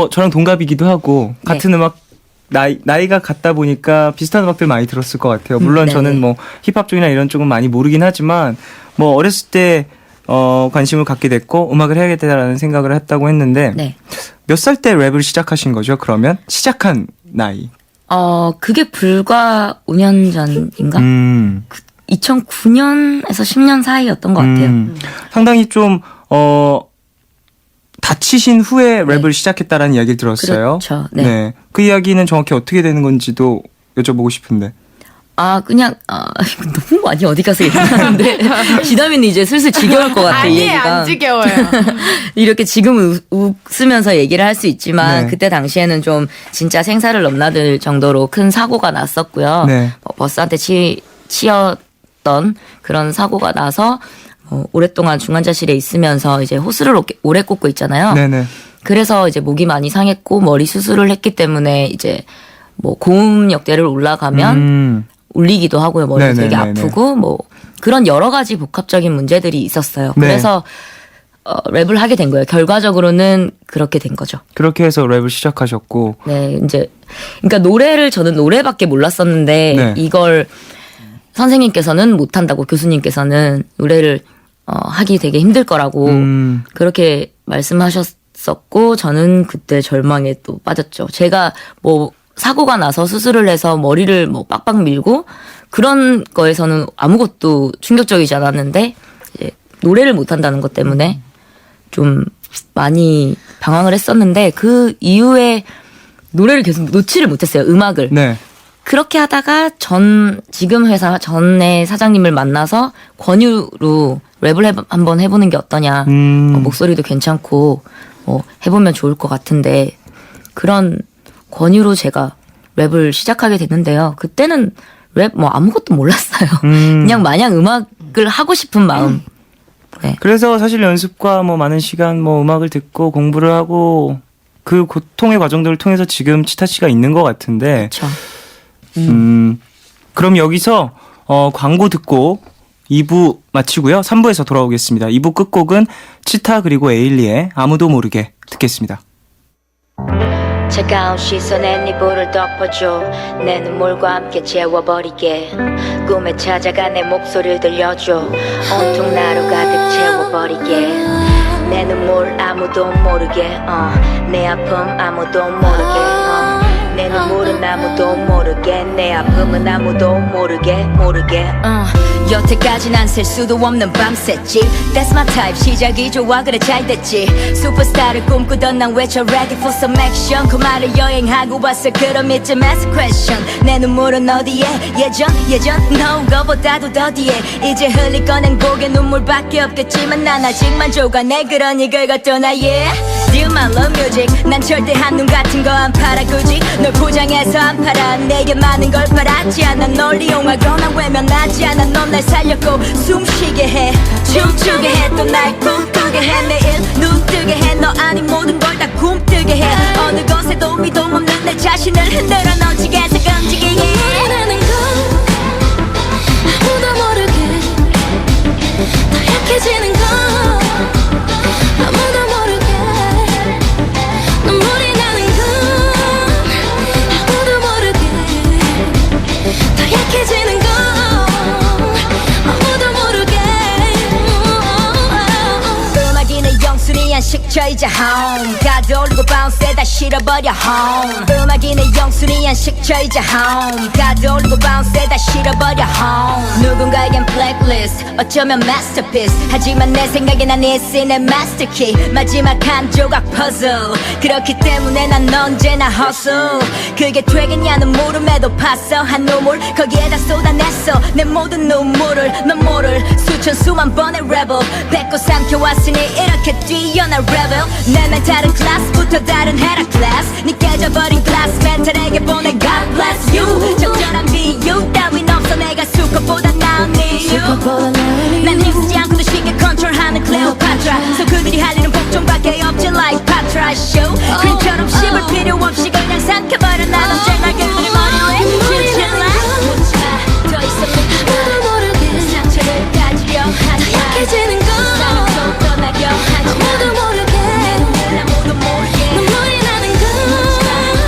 저랑 동갑이기도 하고 네. 같은 음악 나이가 같다 보니까 비슷한 음악들 많이 들었을 것 같아요. 물론 네네. 저는 힙합 쪽이나 이런 쪽은 많이 모르긴 하지만 어렸을 때 관심을 갖게 됐고 음악을 해야겠다라는 생각을 했다고 했는데 네. 몇 살 때 랩을 시작하신 거죠? 그러면 시작한 나이. 그게 불과 5년 전인가? 2009년에서 10년 사이였던 것 같아요. 상당히 좀 다치신 후에 랩을 시작했다라는 이야기를 들었어요. 그렇죠. 네. 그 이야기는 정확히 어떻게 되는 건지도 여쭤보고 싶은데. 그냥 너무 많이 어디 가서 얘기하는데 지담이는 이제 슬슬 지겨울 것 같아. 이 아니에요, 얘기가. 안 지겨워요. 이렇게 지금 웃으면서 얘기를 할 수 있지만 네. 그때 당시에는 좀 진짜 생사를 넘나들 정도로 큰 사고가 났었고요. 네. 버스한테 치였던 그런 사고가 나서 오랫동안 중환자실에 있으면서 이제 호스를 오래 꽂고 있잖아요. 네네. 그래서 이제 목이 많이 상했고 머리 수술을 했기 때문에 이제 고음역대를 올라가면 울리기도 하고요. 머리가 되게 네네네네. 아프고 그런 여러 가지 복합적인 문제들이 있었어요. 네. 그래서 랩을 하게 된 거예요. 결과적으로는 그렇게 된 거죠. 그렇게 해서 랩을 시작하셨고. 네, 이제 그러니까 저는 노래밖에 몰랐었는데 네. 이걸 선생님께서는 못 한다고 교수님께서는 노래를 하기 되게 힘들 거라고 그렇게 말씀하셨었고 저는 그때 절망에 또 빠졌죠. 제가 사고가 나서 수술을 해서 머리를 빡빡 밀고 그런 거에서는 아무것도 충격적이지 않았는데 이제 노래를 못 한다는 것 때문에 좀 많이 방황을 했었는데 그 이후에 노래를 계속 놓지를 못했어요. 음악을. 네. 그렇게 하다가 지금 회사 전에 사장님을 만나서 권유로 랩을 한번 해보는 게 어떠냐. 목소리도 괜찮고 해보면 좋을 것 같은데 그런 권유로 제가 랩을 시작하게 됐는데요. 그때는 랩 아무것도 몰랐어요. 그냥 마냥 음악을 하고 싶은 마음. 네. 그래서 사실 연습과 많은 시간 음악을 듣고 공부를 하고 그 고통의 과정들을 통해서 지금 치타 씨가 있는 것 같은데. 그렇죠. 그럼 여기서 광고 듣고 2부 마치고요. 3부에서 돌아오겠습니다. 2부 끝곡은 치타 그리고 에일리의 아무도 모르게 듣겠습니다. 차가운 시선에 네 볼을 덮어줘 내 눈물과 함께 채워버리게 꿈에 찾아가 내 목소리를 들려줘 온통 나로 가득 채워버리게 내 눈물 아무도 모르게 내 아픔 아무도 모르게 내 눈물은 아무도 모르게 내 아픔은 아무도 모르게 여태까지 난 셀 수도 없는 밤새지 That's my type 시작이 좋아 그래 잘 됐지 슈퍼스타를 꿈꾸던 난 외쳐 ready for some action 그 말을 여행하고 왔어 그럼 이쯤 ask question 내 눈물은 어디에 예전 너 거보다도 더디에 이제 흘릴 건 행복의 눈물밖에 없겠지만 난 아직 만족하네 그러니 긁었던 나의 Dear my love music 난 절대 한눈 같은 거 안 팔아 굳이 널 포장해서 안 팔아 내게 많은 걸 바랐지 않아 널 이용하거나 외면하지 않아 넌 날 살렸고 숨쉬게 해 춤추게 해 또 날 꿈꾸게 해 매일 눈 뜨게 해 너 아닌 모든 걸 다 굼뜨게 해 어느 것에도 미동 없는 내 자신을 흔들어 넌 지게서 움직이게 모르는 건 아무도 모르게 더 약해지는 건 아무도 모르게 눈물이 나는 건 아무도 모르게 더 약해지는 건 home 가돌리고 bounce에다 실어버려 home 음악이 내 영순이한 식처이자 home 가돌리고 bounce에다 실어버려 home 누군가에겐 blacklist 어쩌면 masterpiece 하지만 내 생각에 난 it's in a master key 마지막 한 조각 puzzle 그렇기 때문에 난 언제나 hustle 그게 되겠냐는 물음에도 봤어 한 눈물 거기에다 쏟아냈어 내 모든 눈물을 넌 모를 수천 수만 번의 rebel 뱉고 삼켜왔으니 이렇게 뛰어난 rebel 내 멘탈은 클래스부터 다른 헤라클래스 네 깨져버린 클래스 멘탈에게 보내 God bless you 적절한 비유 따윈 없어 내가 수컷보다 나은 이유 난 힘쓰지 않고도 쉽게 컨트롤하는 클레오파트라 so 그들이 할 일은 복종밖에 없지 like Patra show 그림처럼 씹을 필요 없이 그냥 삼켜버려 난 언제나 그들의 머리 위에 칠칠라 더 이상 누구도 모르게 상처를 가지려 하지 약해지는 건 나는 또 떠나려 하지 아무도 모르게 아무도 모르게 눈물이 나는 건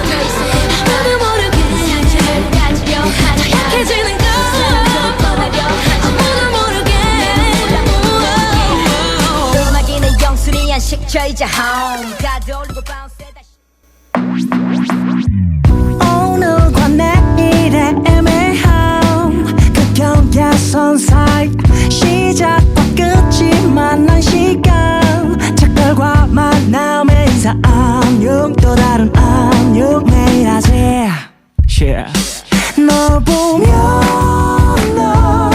더 이상 아무도 모르게 상처를 가지려 하지 약해지는 건 또 떠나려 하지 아무도 모르게 음악이 내 영순이한 식처이자 home 가돌리고 bounce에다 오늘과 내일의 애매함 그 경계선 사이 시작과 끝이 만난 시간 작별과 만남의 인사 안녕 또 다른 안녕 매일 하지 널 보면 난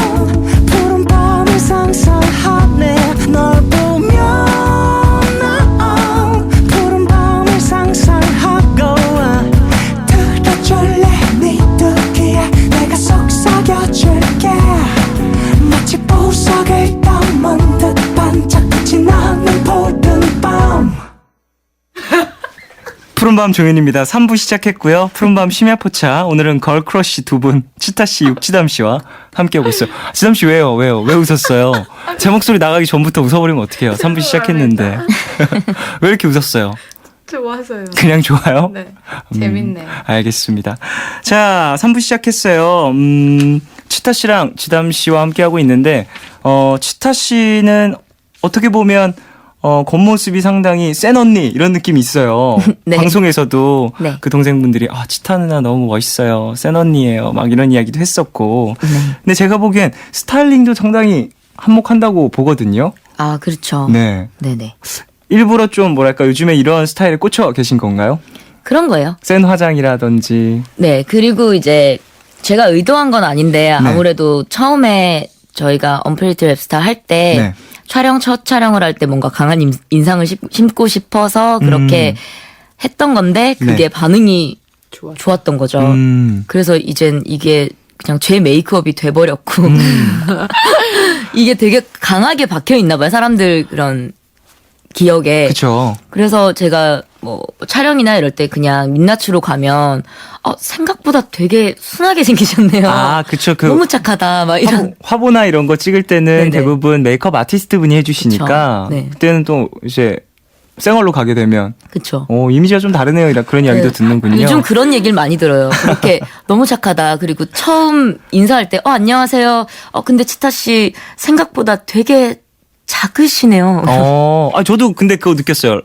푸른 밤을 상상하네 널 보면 난 푸른 밤을 상상하고 들어줄래 네 두기에 내가 속삭여줄게 마치 보석을 담은 듯 반짝빛이 나는 푸른 밤 푸른밤 종현입니다. 3부 시작했고요. 푸른밤 심야포차. 오늘은 걸크러쉬 두 분, 치타씨, 육지담씨와 함께하고 있어요. 지담씨 왜요? 왜 웃었어요? 제 목소리 나가기 전부터 웃어버리면 어떡해요? 3부 시작했는데. 왜 이렇게 웃었어요? 좋아서요. 그냥 좋아요? 네. 재밌네요. 알겠습니다. 자, 3부 시작했어요. 치타씨랑 지담씨와 함께하고 있는데, 치타씨는 어떻게 보면 겉모습이 상당히 센 언니 이런 느낌이 있어요. 네. 방송에서도 네. 그 동생분들이 치타 누나 너무 멋있어요. 센 언니예요. 막 이런 이야기도 했었고. 네. 근데 제가 보기엔 스타일링도 상당히 한몫한다고 보거든요. 아, 그렇죠. 네. 네네. 일부러 좀 뭐랄까 요즘에 이런 스타일에 꽂혀 계신 건가요? 그런 거예요. 센 화장이라든지. 네. 그리고 이제 제가 의도한 건 아닌데 아무래도 처음에 저희가 언프리티 랩스타 할 때 네. 첫 촬영을 할 때 뭔가 강한 인상을 심고 싶어서 그렇게 했던 건데 그게 네. 반응이 좋았던 거죠. 그래서 이젠 이게 그냥 제 메이크업이 돼버렸고 이게 되게 강하게 박혀 있나 봐요. 사람들 그런 기억에. 그렇죠. 그래서 제가 뭐 촬영이나 이럴 때 그냥 민낯으로 가면 생각보다 되게 순하게 생기셨네요. 아, 그쵸. 너무 착하다. 막 이런. 화보나 이런 거 찍을 때는 네네. 대부분 메이크업 아티스트 분이 해주시니까 그쵸. 네. 그때는 또 이제 생얼로 가게 되면 그쵸. 이미지가 좀 다르네요. 그런 이야기도 네. 듣는군요. 요즘 그런 얘기를 많이 들어요. 그렇게 너무 착하다. 그리고 처음 인사할 때 안녕하세요. 근데 치타 씨 생각보다 되게 작으시네요. 저도 근데 그거 느꼈어요.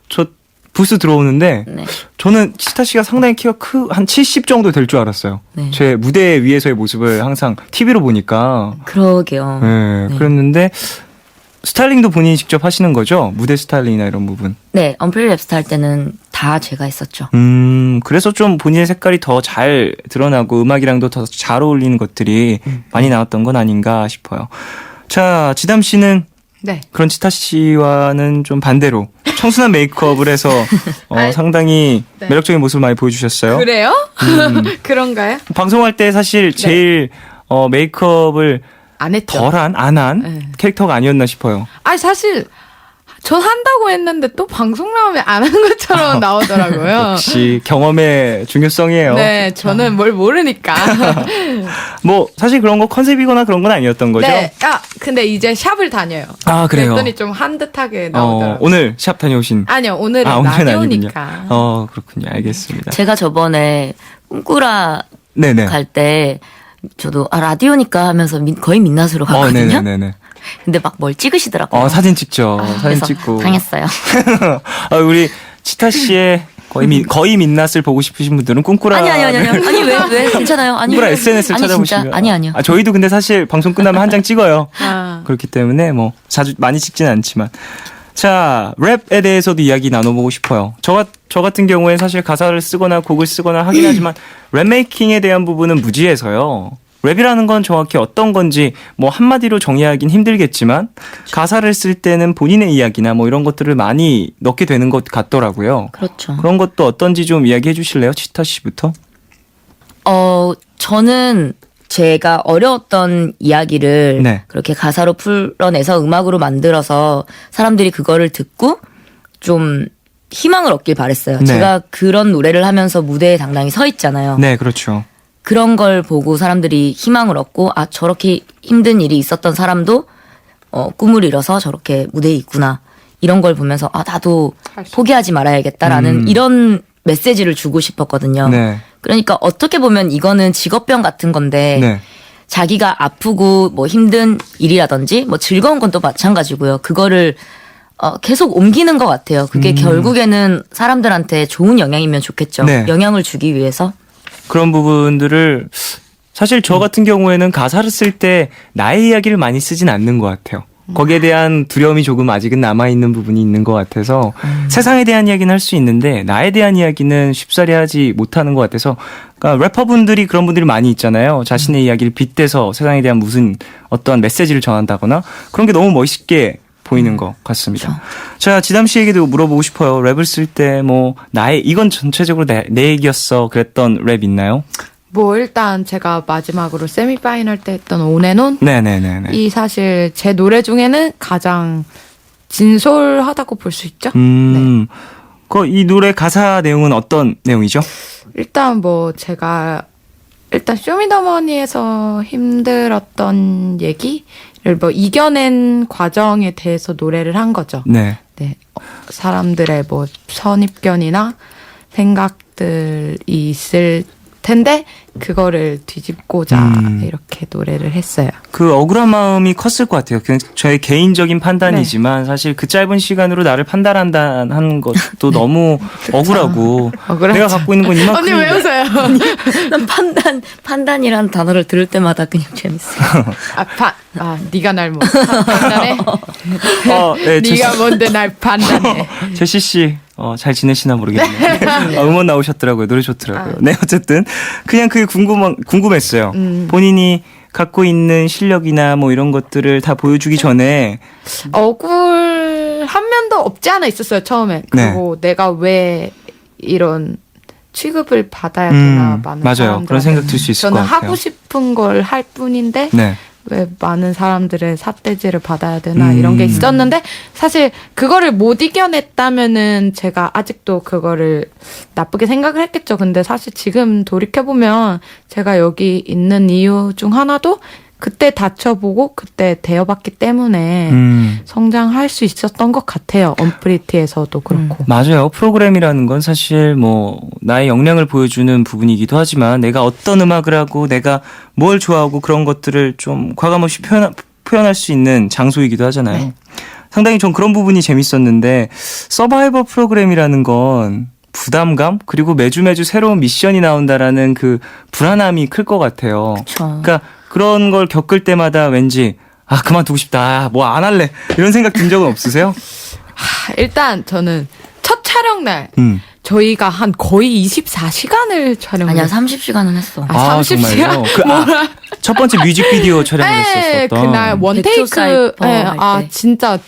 저 부스 들어오는데 네. 저는 치타 씨가 상당히 키가 한 70 정도 될 줄 알았어요. 네. 제 무대 위에서의 모습을 항상 TV로 보니까. 그러게요. 네, 네. 그랬는데 스타일링도 본인이 직접 하시는 거죠? 무대 스타일링이나 이런 부분. 네, 언프리티 랩스타 할 때는 다 제가 했었죠. 그래서 좀 본인의 색깔이 더 잘 드러나고 음악이랑도 더 잘 어울리는 것들이 많이 나왔던 건 아닌가 싶어요. 자, 지담 씨는 네. 그런 치타 씨와는 좀 반대로 청순한 메이크업을 해서 상당히 네. 매력적인 모습을 많이 보여주셨어요. 그래요? 그런가요? 방송할 때 사실 제일 메이크업을 안 했죠. 안 한 네. 캐릭터가 아니었나 싶어요. 아니 사실 전 한다고 했는데 또 방송 나오면 안 하는 것처럼 나오더라고요. 역시 경험의 중요성이에요. 네, 저는 뭘 모르니까. 뭐 사실 그런 거 컨셉이거나 그런 건 아니었던 거죠? 네. 근데 이제 샵을 다녀요. 아, 그래요? 그랬더니 좀 한 듯하게 나오더라고요. 오늘 샵 다녀오신? 아니요, 오늘은 오늘은 라디오니까. 아니군요. 그렇군요. 알겠습니다. 제가 저번에 꿈꾸라 네네. 갈 때 저도 라디오니까 하면서 거의 민낯으로 갔거든요. 네네네. 근데 막 뭘 찍으시더라고요. 사진 찍죠. 사진 그래서 찍고. 당했어요. 우리 치타 씨의 거의 민낯을 보고 싶으신 분들은 꿈꾸라. 아니 왜 괜찮아요. 아니 꿈꾸라 SNS를 아니, 찾아보시면. 진짜. 아니요. 저희도 근데 사실 방송 끝나면 한 장 찍어요. 아. 그렇기 때문에 뭐 자주 많이 찍지는 않지만. 자, 랩에 대해서도 이야기 나눠보고 싶어요. 저 같은 경우에 사실 가사를 쓰거나 곡을 쓰거나 하긴 하지만 랩 메이킹에 대한 부분은 무지해서요. 랩이라는 건 정확히 어떤 건지 뭐 한마디로 정의하긴 힘들겠지만 가사를 쓸 때는 본인의 이야기나 뭐 이런 것들을 많이 넣게 되는 것 같더라고요. 그렇죠. 그런 것도 어떤지 좀 이야기해 주실래요? 치타 씨부터? 저는 제가 어려웠던 이야기를 네. 그렇게 가사로 풀어내서 음악으로 만들어서 사람들이 그거를 듣고 좀 희망을 얻길 바랬어요. 네. 제가 그런 노래를 하면서 무대에 당당히 서 있잖아요. 네, 그렇죠. 그런 걸 보고 사람들이 희망을 얻고 저렇게 힘든 일이 있었던 사람도 꿈을 이뤄서 저렇게 무대에 있구나. 이런 걸 보면서 나도 포기하지 말아야겠다라는 이런 메시지를 주고 싶었거든요. 네. 그러니까 어떻게 보면 이거는 직업병 같은 건데 네. 자기가 아프고 뭐 힘든 일이라든지 뭐 즐거운 건 또 마찬가지고요. 그거를 계속 옮기는 것 같아요. 그게 결국에는 사람들한테 좋은 영향이면 좋겠죠. 네. 영향을 주기 위해서. 그런 부분들을 사실 저 같은 경우에는 가사를 쓸 때 나의 이야기를 많이 쓰진 않는 것 같아요. 거기에 대한 두려움이 조금 아직은 남아있는 부분이 있는 것 같아서 세상에 대한 이야기는 할 수 있는데 나에 대한 이야기는 쉽사리 하지 못하는 것 같아서 그러니까 래퍼분들이 그런 분들이 많이 있잖아요. 자신의 이야기를 빗대서 세상에 대한 무슨 어떠한 메시지를 전한다거나 그런 게 너무 멋있게 보이는 것 같습니다. 그렇죠. 자, 지담 씨에게도 물어보고 싶어요. 랩을 쓸 때 뭐 이건 전체적으로 내 얘기였어 그랬던 랩 있나요? 뭐 일단 제가 마지막으로 세미파이널 때 했던 온앤온 네네네네. 이 사실 제 노래 중에는 가장 진솔하다고 볼 수 있죠. 이 노래 가사 내용은 어떤 내용이죠? 일단 뭐 제가 일단 쇼미더머니에서 힘들었던 얘기를 뭐 이겨낸 과정에 대해서 노래를 한 거죠. 네. 네. 사람들의 뭐 선입견이나 생각들이 있을 텐데 그거를 뒤집고자 이렇게 노래를 했어요. 그 억울한 마음이 컸을 것 같아요. 그냥 저의 개인적인 판단이지만 사실 그 짧은 시간으로 나를 판단한다는 것도 너무 억울하고 억울하죠. 내가 갖고 있는 건 이만큼. 언니 왜 웃어요? 난 판단이라는 단어를 들을 때마다 그냥 재밌어요. 네가 날 뭐 판단해? 네, 네가 뭔데 날 판단해? 제시 씨. 잘 지내시나 모르겠네요. 음원 나오셨더라고요. 노래 좋더라고요. 네, 어쨌든 그냥 그게 궁금했어요. 본인이 갖고 있는 실력이나 뭐 이런 것들을 다 보여주기 전에 억울한 면도 없지 않아 있었어요, 처음에. 그리고 내가 왜 이런 취급을 받아야 되나 많은 맞아요. 사람들한테. 그런 생각 들 수 있을 것 저는 같아요. 하고 싶은 걸 할 뿐인데 네. 왜 많은 사람들의 삿대질을 받아야 되나 이런 게 있었는데 사실 그거를 못 이겨냈다면은 제가 아직도 그거를 나쁘게 생각을 했겠죠. 근데 사실 지금 돌이켜보면 제가 여기 있는 이유 중 하나도 그때 다쳐보고 그때 대여받기 때문에 성장할 수 있었던 것 같아요. 언프리티에서도 그렇고. 맞아요. 프로그램이라는 건 사실 뭐 나의 역량을 보여주는 부분이기도 하지만 내가 어떤 음악을 하고 내가 뭘 좋아하고 그런 것들을 좀 과감없이 표현할 수 있는 장소이기도 하잖아요. 네. 상당히 전 그런 부분이 재밌었는데 서바이벌 프로그램이라는 건 부담감 그리고 매주 새로운 미션이 나온다라는 그 불안함이 클 것 같아요. 그쵸. 그러니까 그런 걸 겪을 때마다 왠지 그만두고 싶다. 뭐 안 할래. 이런 생각 든 적은 없으세요? 일단 저는 첫 촬영 날 저희가 한 거의 24시간을 촬영을 아니야, 했어요. 30시간은 했어. 30시간? 정말요? 첫 번째 뮤직비디오 촬영을 네, 했었던. 그날 원테이크. 백투사이퍼 할 때. 진짜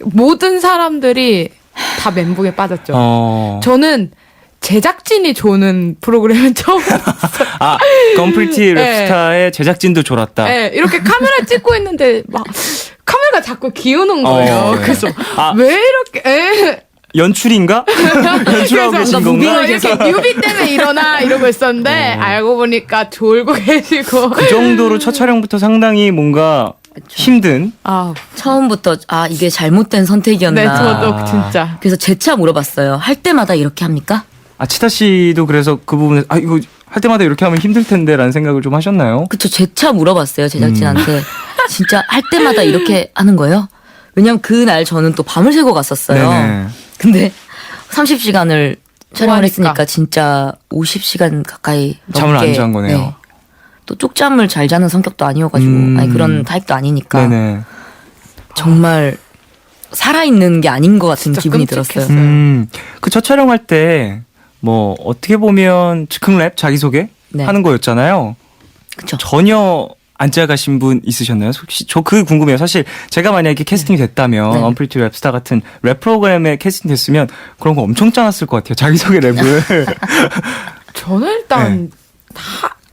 모든 사람들이 다 멘붕에 빠졌죠. 저는 제작진이 조는 프로그램은 처음 봤어요. 건프리티 네. 랩스타의 제작진도 졸았다. 네, 이렇게 카메라 찍고 있는데 막 카메라가 자꾸 기우는 거예요. 네. 그래서 왜 이렇게 연출인가? 연출하고 계신 건가? 이렇게 뮤비 때문에 일어나 이러고 있었는데 알고 보니까 졸고 계시고 그 정도로 첫 촬영부터 상당히 뭔가 힘든. 처음부터 이게 잘못된 선택이었나. 네, 저도 진짜. 그래서 재차 물어봤어요. 할 때마다 이렇게 합니까? 치타 씨도 그래서 그 부분에 이거 할 때마다 이렇게 하면 힘들 텐데라는 생각을 좀 하셨나요? 그쵸, 재차 물어봤어요, 제작진한테. 진짜 할 때마다 이렇게 하는 거예요? 왜냐면 그날 저는 또 밤을 새고 갔었어요. 네네. 근데 30시간을 촬영을 하니까. 했으니까 진짜 50시간 가까이 잠을 넘게, 안 잔 거네요. 네. 또 쪽잠을 잘 자는 성격도 아니어가지고 아니 그런 타입도 아니니까 네네. 정말 살아있는 게 아닌 것 같은 진짜 기분이 끔찍했어요. 들었어요. 그 첫 촬영할 때 뭐 어떻게 보면 즉흥 랩 자기소개 네. 하는 거였잖아요. 그쵸. 전혀 안 짜가신 분 있으셨나요? 혹시 저 그 궁금해요. 사실 제가 만약에 캐스팅이 됐다면 네. 언프리티 랩스타 같은 랩 프로그램에 캐스팅 됐으면 그런 거 엄청 짜놨을 것 같아요. 자기소개 랩을. 저는 일단 다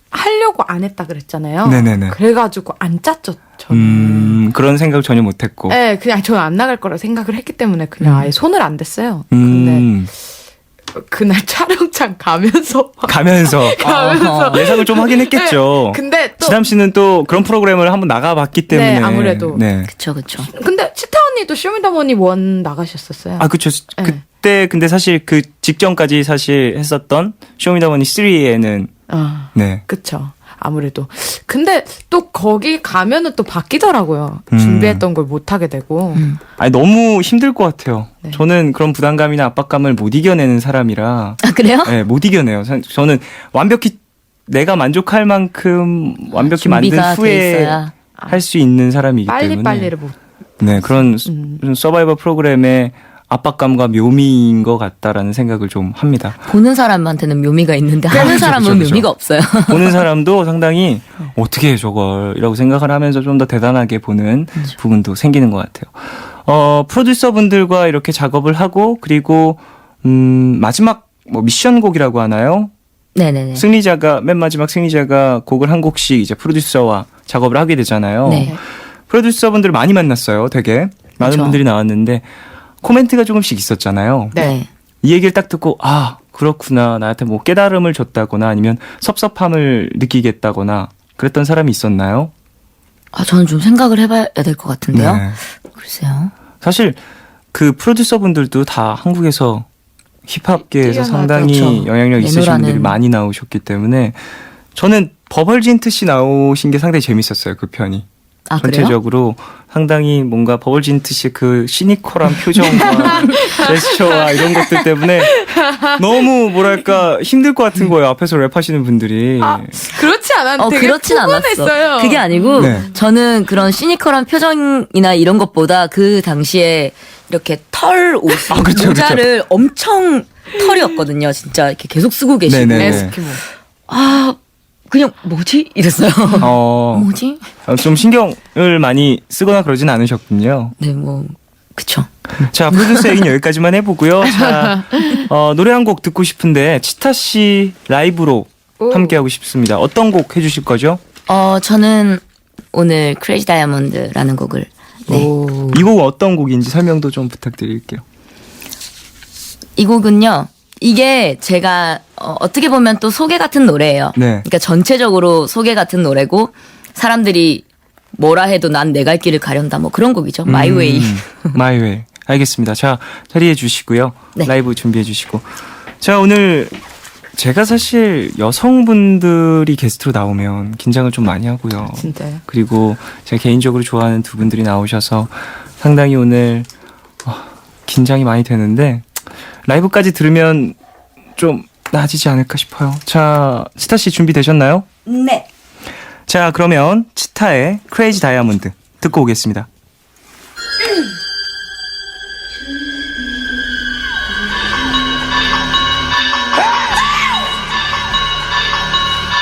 하려고 안 했다 그랬잖아요. 네네네. 그래가지고 안 짰죠, 저는. 그런 생각 전혀 못했고. 네, 그냥 저는 안 나갈 거라 생각을 했기 때문에 그냥 아예 손을 안 댔어요. 음, 근데 그날 촬영장 가면서 가면서 가면서 예상을 좀 하긴 했겠죠. 근데 또 지담 씨는 또 그런 프로그램을 한번 나가봤기 때문에. 네, 아무래도. 네. 그쵸. 근데 치타 언니도 쇼미더머니 원 나가셨었어요. 아, 그쵸. 네. 그때 근데 사실 그 직전까지 사실 했었던 쇼미더머니 3에는 아, 네. 그쵸. 아무래도. 근데 또 거기 가면은 또 바뀌더라고요. 준비했던 걸 못 하게 되고. 아니 너무 힘들 것 같아요. 네. 저는 그런 부담감이나 압박감을 못 이겨내는 사람이라. 아 그래요? 네, 못 이겨내요. 저는 완벽히 내가 만족할 만큼 완벽히 만든 준비가 돼 후에 있어야. 할 수 있는 사람이기 때문에. 빨리빨리를 못. 네, 그런 서바이벌 프로그램의 압박감과 묘미인 것 같다라는 생각을 좀 합니다. 보는 사람한테는 묘미가 있는데 하는 그렇죠, 사람은 그렇죠. 묘미가 없어요. 보는 사람도 상당히 어떻게 해 저걸 이라고 생각을 하면서 좀 더 대단하게 보는 부분도 생기는 것 같아요. 프로듀서분들과 이렇게 작업을 하고 그리고 마지막 뭐 미션곡이라고 하나요? 네네네. 승리자가 맨 마지막 승리자가 곡을 한 곡씩 이제 프로듀서와 작업을 하게 되잖아요. 네. 프로듀서분들 많이 만났어요. 되게 많은 그렇죠. 분들이 나왔는데 코멘트가 조금씩 있었잖아요. 네. 이 얘기를 딱 듣고 아 그렇구나 나한테 뭐 깨달음을 줬다거나 아니면 섭섭함을 느끼겠다거나 그랬던 사람이 있었나요? 아 저는 좀 생각을 해봐야 될 것 같은데요. 네. 글쎄요. 사실 그 프로듀서분들도 다 한국에서 힙합계에서 뛰어나죠. 상당히 그렇죠. 영향력 있으신 내노라는. 분들이 많이 나오셨기 때문에 저는 버벌진트 씨 나오신 게 상당히 재밌었어요. 그 편이. 아 그래요? 전체적으로 상당히 뭔가 버벌진트 씨의 그 시니컬한 표정과 제스처와 이런 것들 때문에 너무 뭐랄까 힘들 것 같은 거예요. 앞에서 랩하시는 분들이. 그렇지 않았는데 되게 그렇진 푸근했어요. 않았어. 그게 아니고 네. 저는 그런 시니컬한 표정이나 이런 것보다 그 당시에 이렇게 털 옷, 그쵸, 모자를 엄청 털이었거든요. 진짜 이렇게 계속 쓰고 계시고. 네네. 에스키모. 아 그냥 뭐지 이랬어요. 뭐지? 좀 신경을 많이 쓰거나 그러진 않으셨군요. 네, 뭐 그쵸. 자, 프로듀서 얘기는 여기까지만 해보고요. 자, 노래 한 곡 듣고 싶은데 치타 씨 라이브로 함께하고 싶습니다. 어떤 곡 해주실 거죠? 저는 오늘 크레이지 다이아몬드라는 곡을 네. 이 곡은 어떤 곡인지 설명도 좀 부탁드릴게요. 이 곡은요. 이게 제가 어떻게 보면 또 소개 같은 노래예요. 네. 그러니까 전체적으로 소개 같은 노래고 사람들이 뭐라 해도 난 내 갈 길을 가련다 뭐 그런 곡이죠. My Way. My Way. 알겠습니다. 자, 자리해 주시고요. 네. 라이브 준비해 주시고. 자, 오늘 제가 사실 여성분들이 게스트로 나오면 긴장을 좀 많이 하고요. 진짜요? 그리고 제가 개인적으로 좋아하는 두 분들이 나오셔서 상당히 오늘 긴장이 많이 되는데 라이브까지 들으면 좀 나아지지 않을까 싶어요. 자, 치타 씨 준비되셨나요? 네. 자, 그러면 치타의 크레이지 다이아몬드 듣고 오겠습니다.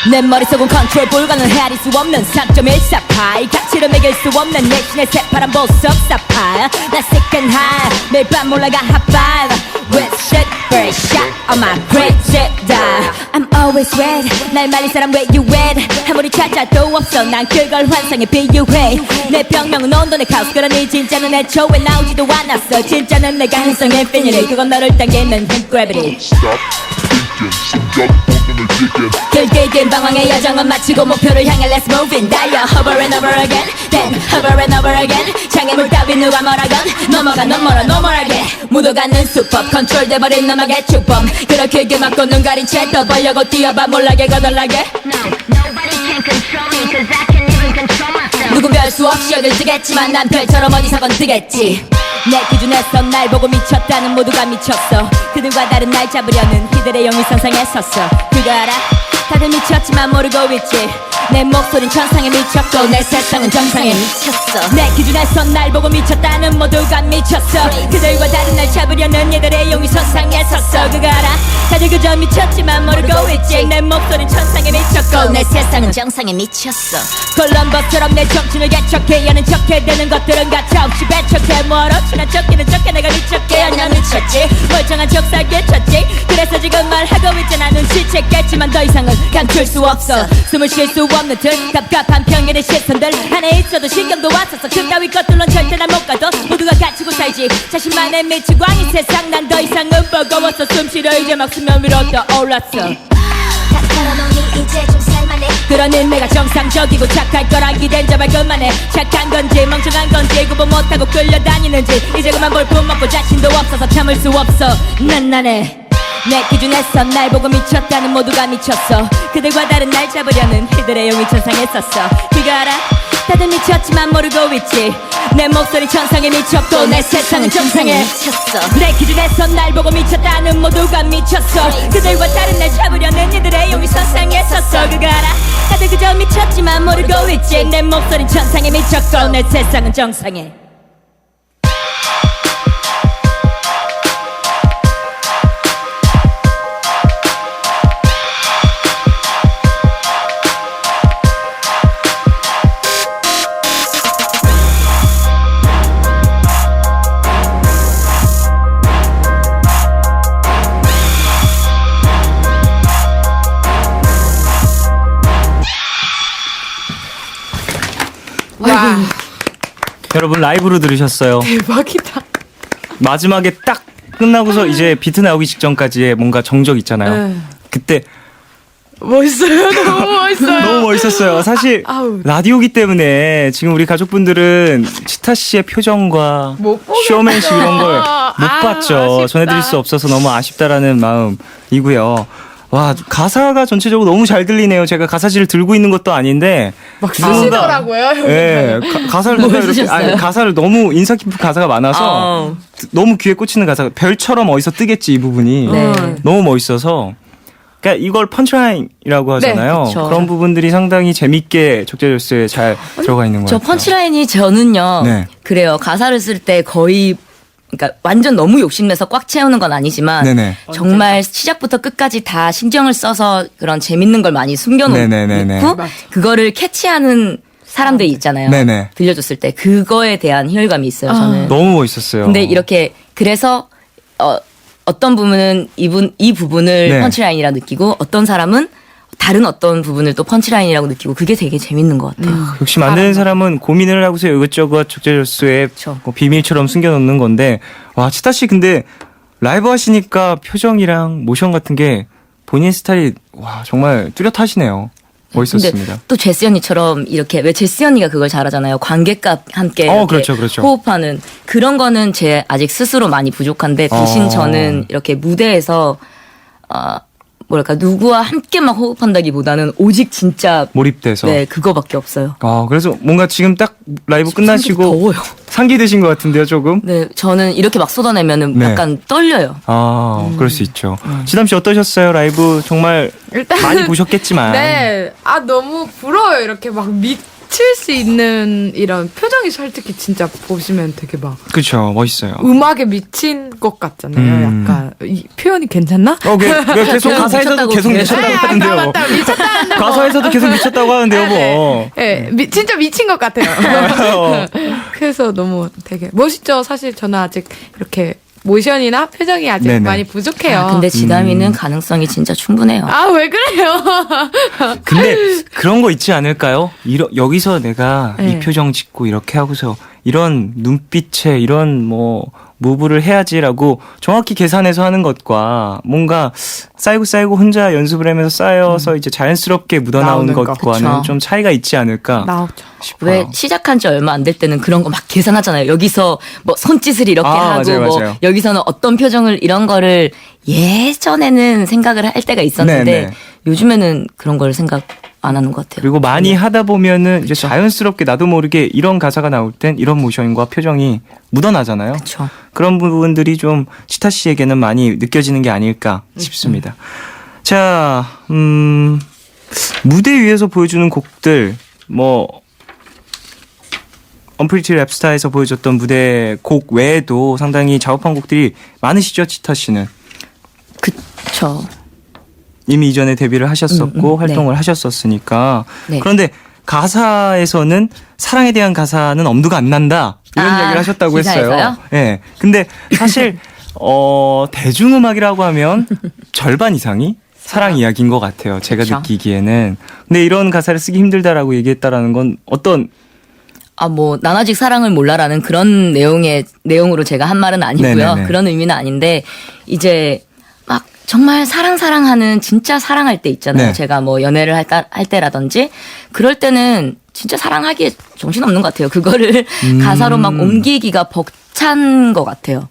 내 머릿속은 컨트롤 불가능해 수 없는 3.14파이 가치를 매길 수 없는 내신의 새파란 보석 사파이어 나 sick and high 매일 밤 올라가 high five with shit first shot on my great shit die I'm always red 날 말린 사람 where you at 아무리 찾아도 없어 난 그걸 환상에 비유해 내 병명은 온도의 카오스 그러니 진짜는 애초에 나오지도 않았어 진짜는 내가 행성 infinity 그건 너를 당기는 힘 gravity 길게 긴 방황의 여정은 마치고 목표를 향해 let's move in 달려 hover and over again then hover and over again 장애물 따위 누가 뭐라건 넘어가 넘어라 넘어라게 묻어가는 수법 컨트롤 돼버린 너막의 축법 그렇게 길 막고 눈 가린 채 떠벌려고 뛰어봐 몰라게 거덜나게 누군 별 수 없이 여길 뜨겠지만 난 별처럼 어디서건 뜨겠지. 내 기준에서 날 보고 미쳤다는 모두가 미쳤어. 그들과 다른 날 잡으려는 이들의 영이 선상에 섰어. 그거 알아? 다들 미쳤지만 모르고 있지. 내 목소린 천상에 미쳤고 내 세상은 정상에 미쳤어. 내 기준에서 날 보고 미쳤다는 모두가 미쳤어. 그들과 다른 날 잡으려는 이들의 영이 선상에 섰어. 그거 알아? 다들 그저 미쳤지만 모르고 있지. 내 목소린 천상에 미쳤고 내 세상은 정상에 미쳤어. 콜럼버스처럼 내 정신을 개척해 여는 척해 되는 것들은 가차없이 배척해 뭐하러 친한 척기는 척해 내가 미쳤게 아니나 미쳤지. 멀쩡한 척 살게 쳤지. 그래서 지금 말하고 있잖아. 눈치챘겠지만 더 이상은 감출 수 없어. 숨을 쉴 수 없는 듯 갑갑한 평일의 시선들 안에 있어도 신경도 왔었어. 그따위 것들론 절대 날 못 가도 모두가 갇히고 살지. 자신만의 미치고 아닌 세상 난 더 이상은 버거웠어. 숨 쉬려 이제 막 수면 위로 떠올랐어. 다 털어놓으니 이제 좀 살만해. 그러는 내가 정상적이고 착할 거라 기댄 제발 그만해. 착한 건지 멍청한 건지 구분 못하고 끌려다니는지 이제 그만 볼품 먹고 자신도 없어서 참을 수 없어. 난해 내 기준에서 날 보고 미쳤다는 모두가 미쳤어. 그들과 다른 날 잡으려는 이들의 영이 천상에 섰어. 그거 알아? 다들 미쳤지만 모르고 있지. 내 목소리 천상에 미쳤고 내 세상은 정상에 미쳤어. 내 기준에서 날 보고 미쳤다는 모두가 미쳤어. 그들과 다른 날 잡으려는 이들의 영이 천상에 섰어. 그거 알아? 다들 그저 미쳤지만 모르고 있지. 내 목소리 천상에 미쳤고 내 세상은 정상에. 와, 여러분 라이브로 들으셨어요. 대박이다. 마지막에 딱 끝나고서 이제 비트 나오기 직전까지의 뭔가 정적 있잖아요. 네. 그때 멋있어요. 너무 멋있어요. 너무 멋있었어요. 사실 아우. 라디오기 때문에 지금 우리 가족분들은 치타 씨의 표정과 못 보겠어. 쇼맨십 이런 걸 못 아, 봤죠. 아쉽다. 전해드릴 수 없어서 너무 아쉽다라는 마음이고요. 와, 가사가 전체적으로 너무 잘 들리네요. 제가 가사지를 들고 있는 것도 아닌데 막 누군가- 쓰시더라고요. 예, 가사를 뭐 누가 이렇게 쓰셨어요? 가사를 너무 인상 깊은 가사가 많아서 너무 귀에 꽂히는 가사가 별처럼 어디서 뜨겠지 이 부분이 네. 너무 멋있어서 그러니까 이걸 펀치라인이라고 하잖아요. 네, 그쵸. 그런 부분들이 상당히 재밌게 적재적소에 잘 들어가 있는 것 저 같아요. 펀치라인이 저는요. 네. 그래요. 가사를 쓸 때 거의 그러니까 완전 너무 욕심내서 꽉 채우는 건 아니지만 네네. 정말 시작부터 끝까지 다 신경을 써서 그런 재밌는 걸 많이 네네네네. 숨겨놓고 그거를 캐치하는 사람들이 있잖아요. 네네. 들려줬을 때 그거에 대한 희열감이 있어요. 저는. 너무 멋있었어요. 근데 이렇게 그래서 어떤 부분은 이 부분을 네. 펀치라인이라 느끼고 어떤 사람은 다른 어떤 부분을 또 펀치라인이라고 느끼고 그게 되게 재밌는 것 같아요. 역시 만드는 사람은 고민을 하고서 이것저것 적재적소에 그쵸. 뭐 비밀처럼 숨겨놓는 건데 와 치타 씨 근데 라이브 하시니까 표정이랑 모션 같은 게 본인 스타일이 와 정말 뚜렷하시네요. 멋있었습니다. 근데 또 제시 언니처럼 이렇게 왜 제시 언니가 그걸 잘하잖아요. 관객과 함께 이렇게 그렇죠. 호흡하는 그런 거는 제 아직 스스로 많이 부족한데 대신 저는 이렇게 무대에서 뭐랄까 누구와 함께 막 호흡한다기보다는 오직 진짜 몰입돼서. 네 그거밖에 없어요. 그래서 뭔가 지금 딱 라이브 끝나시고 더워요. 상기 되신 것 같은데요, 조금? 네 저는 이렇게 막 쏟아내면은 네. 약간 떨려요. 그럴 수 있죠. 지담 씨 어떠셨어요? 라이브 정말 일단 많이 보셨겠지만. 네, 아 너무 부러워요. 이렇게 막 미칠 수 있는 이런 표정이 솔직히 진짜 보시면 되게 막 그렇죠, 멋있어요. 음악에 미친 것 같잖아요. 약간 이 표현이 괜찮나? 왜 계속 계속 가사에서도 미쳤다고 계속 미쳤다고 하던데요. 맞다, 미쳤다는데 가사에서도 계속 미쳤다고 하는데요, 뭐. 네, 진짜 미친 것 같아요. 그래서 너무 되게 멋있죠. 사실 저는 아직 이렇게 모션이나 표정이 아직 네네. 많이 부족해요. 근데 지담이는 가능성이 진짜 충분해요. 아, 왜 그래요? 근데 그런 거 있지 않을까요? 여기서 내가 이 네. 표정 짓고 이렇게 하고서 이런 눈빛에 이런 뭐 무브를 해야지라고 정확히 계산해서 하는 것과 뭔가 쌓이고 혼자 연습을 하면서 쌓여서 이제 자연스럽게 묻어나오는 나오는 거. 것과는 그쵸. 좀 차이가 있지 않을까 나오죠. 싶어요. 왜 시작한 지 얼마 안 될 때는 그런 거 막 계산하잖아요. 여기서 뭐 손짓을 이렇게 하고 맞아요. 뭐 여기서는 어떤 표정을 이런 거를 예전에는 생각을 할 때가 있었는데 네네. 요즘에는 그런 걸 생각 안 하는 것 같아요. 그리고 많이 하다 보면은 이제 자연스럽게 나도 모르게 이런 가사가 나올 땐 이런 모션과 표정이 묻어나잖아요. 그렇죠. 그런 부분들이 좀 치타 씨에게는 많이 느껴지는 게 아닐까 싶습니다. 자, 무대 위에서 보여주는 곡들, 뭐 언프리티 랩스타에서 보여줬던 무대 곡 외에도 상당히 작업한 곡들이 많으시죠, 치타 씨는? 그쵸. 이미 이전에 데뷔를 하셨었고 활동을 네. 하셨었으니까. 네. 그런데 가사에서는 사랑에 대한 가사는 엄두가 안 난다 이런 이야기를 하셨다고 기사에서요? 했어요. 네. 근데 사실 대중음악이라고 하면 절반 이상이 사랑 이야기인 것 같아요. 제가 그쵸. 느끼기에는. 근데 이런 가사를 쓰기 힘들다라고 얘기했다라는 건 어떤 뭐 난 아직 사랑을 몰라라는 그런 내용으로 제가 한 말은 아니고요. 네네네. 그런 의미는 아닌데 이제 막 정말 사랑하는 진짜 사랑할 때 있잖아요. 네. 제가 뭐 연애를 할 때라든지 그럴 때는 진짜 사랑하기에 정신없는 것 같아요. 그거를 가사로 막 옮기기가 벅찬 것 같아요.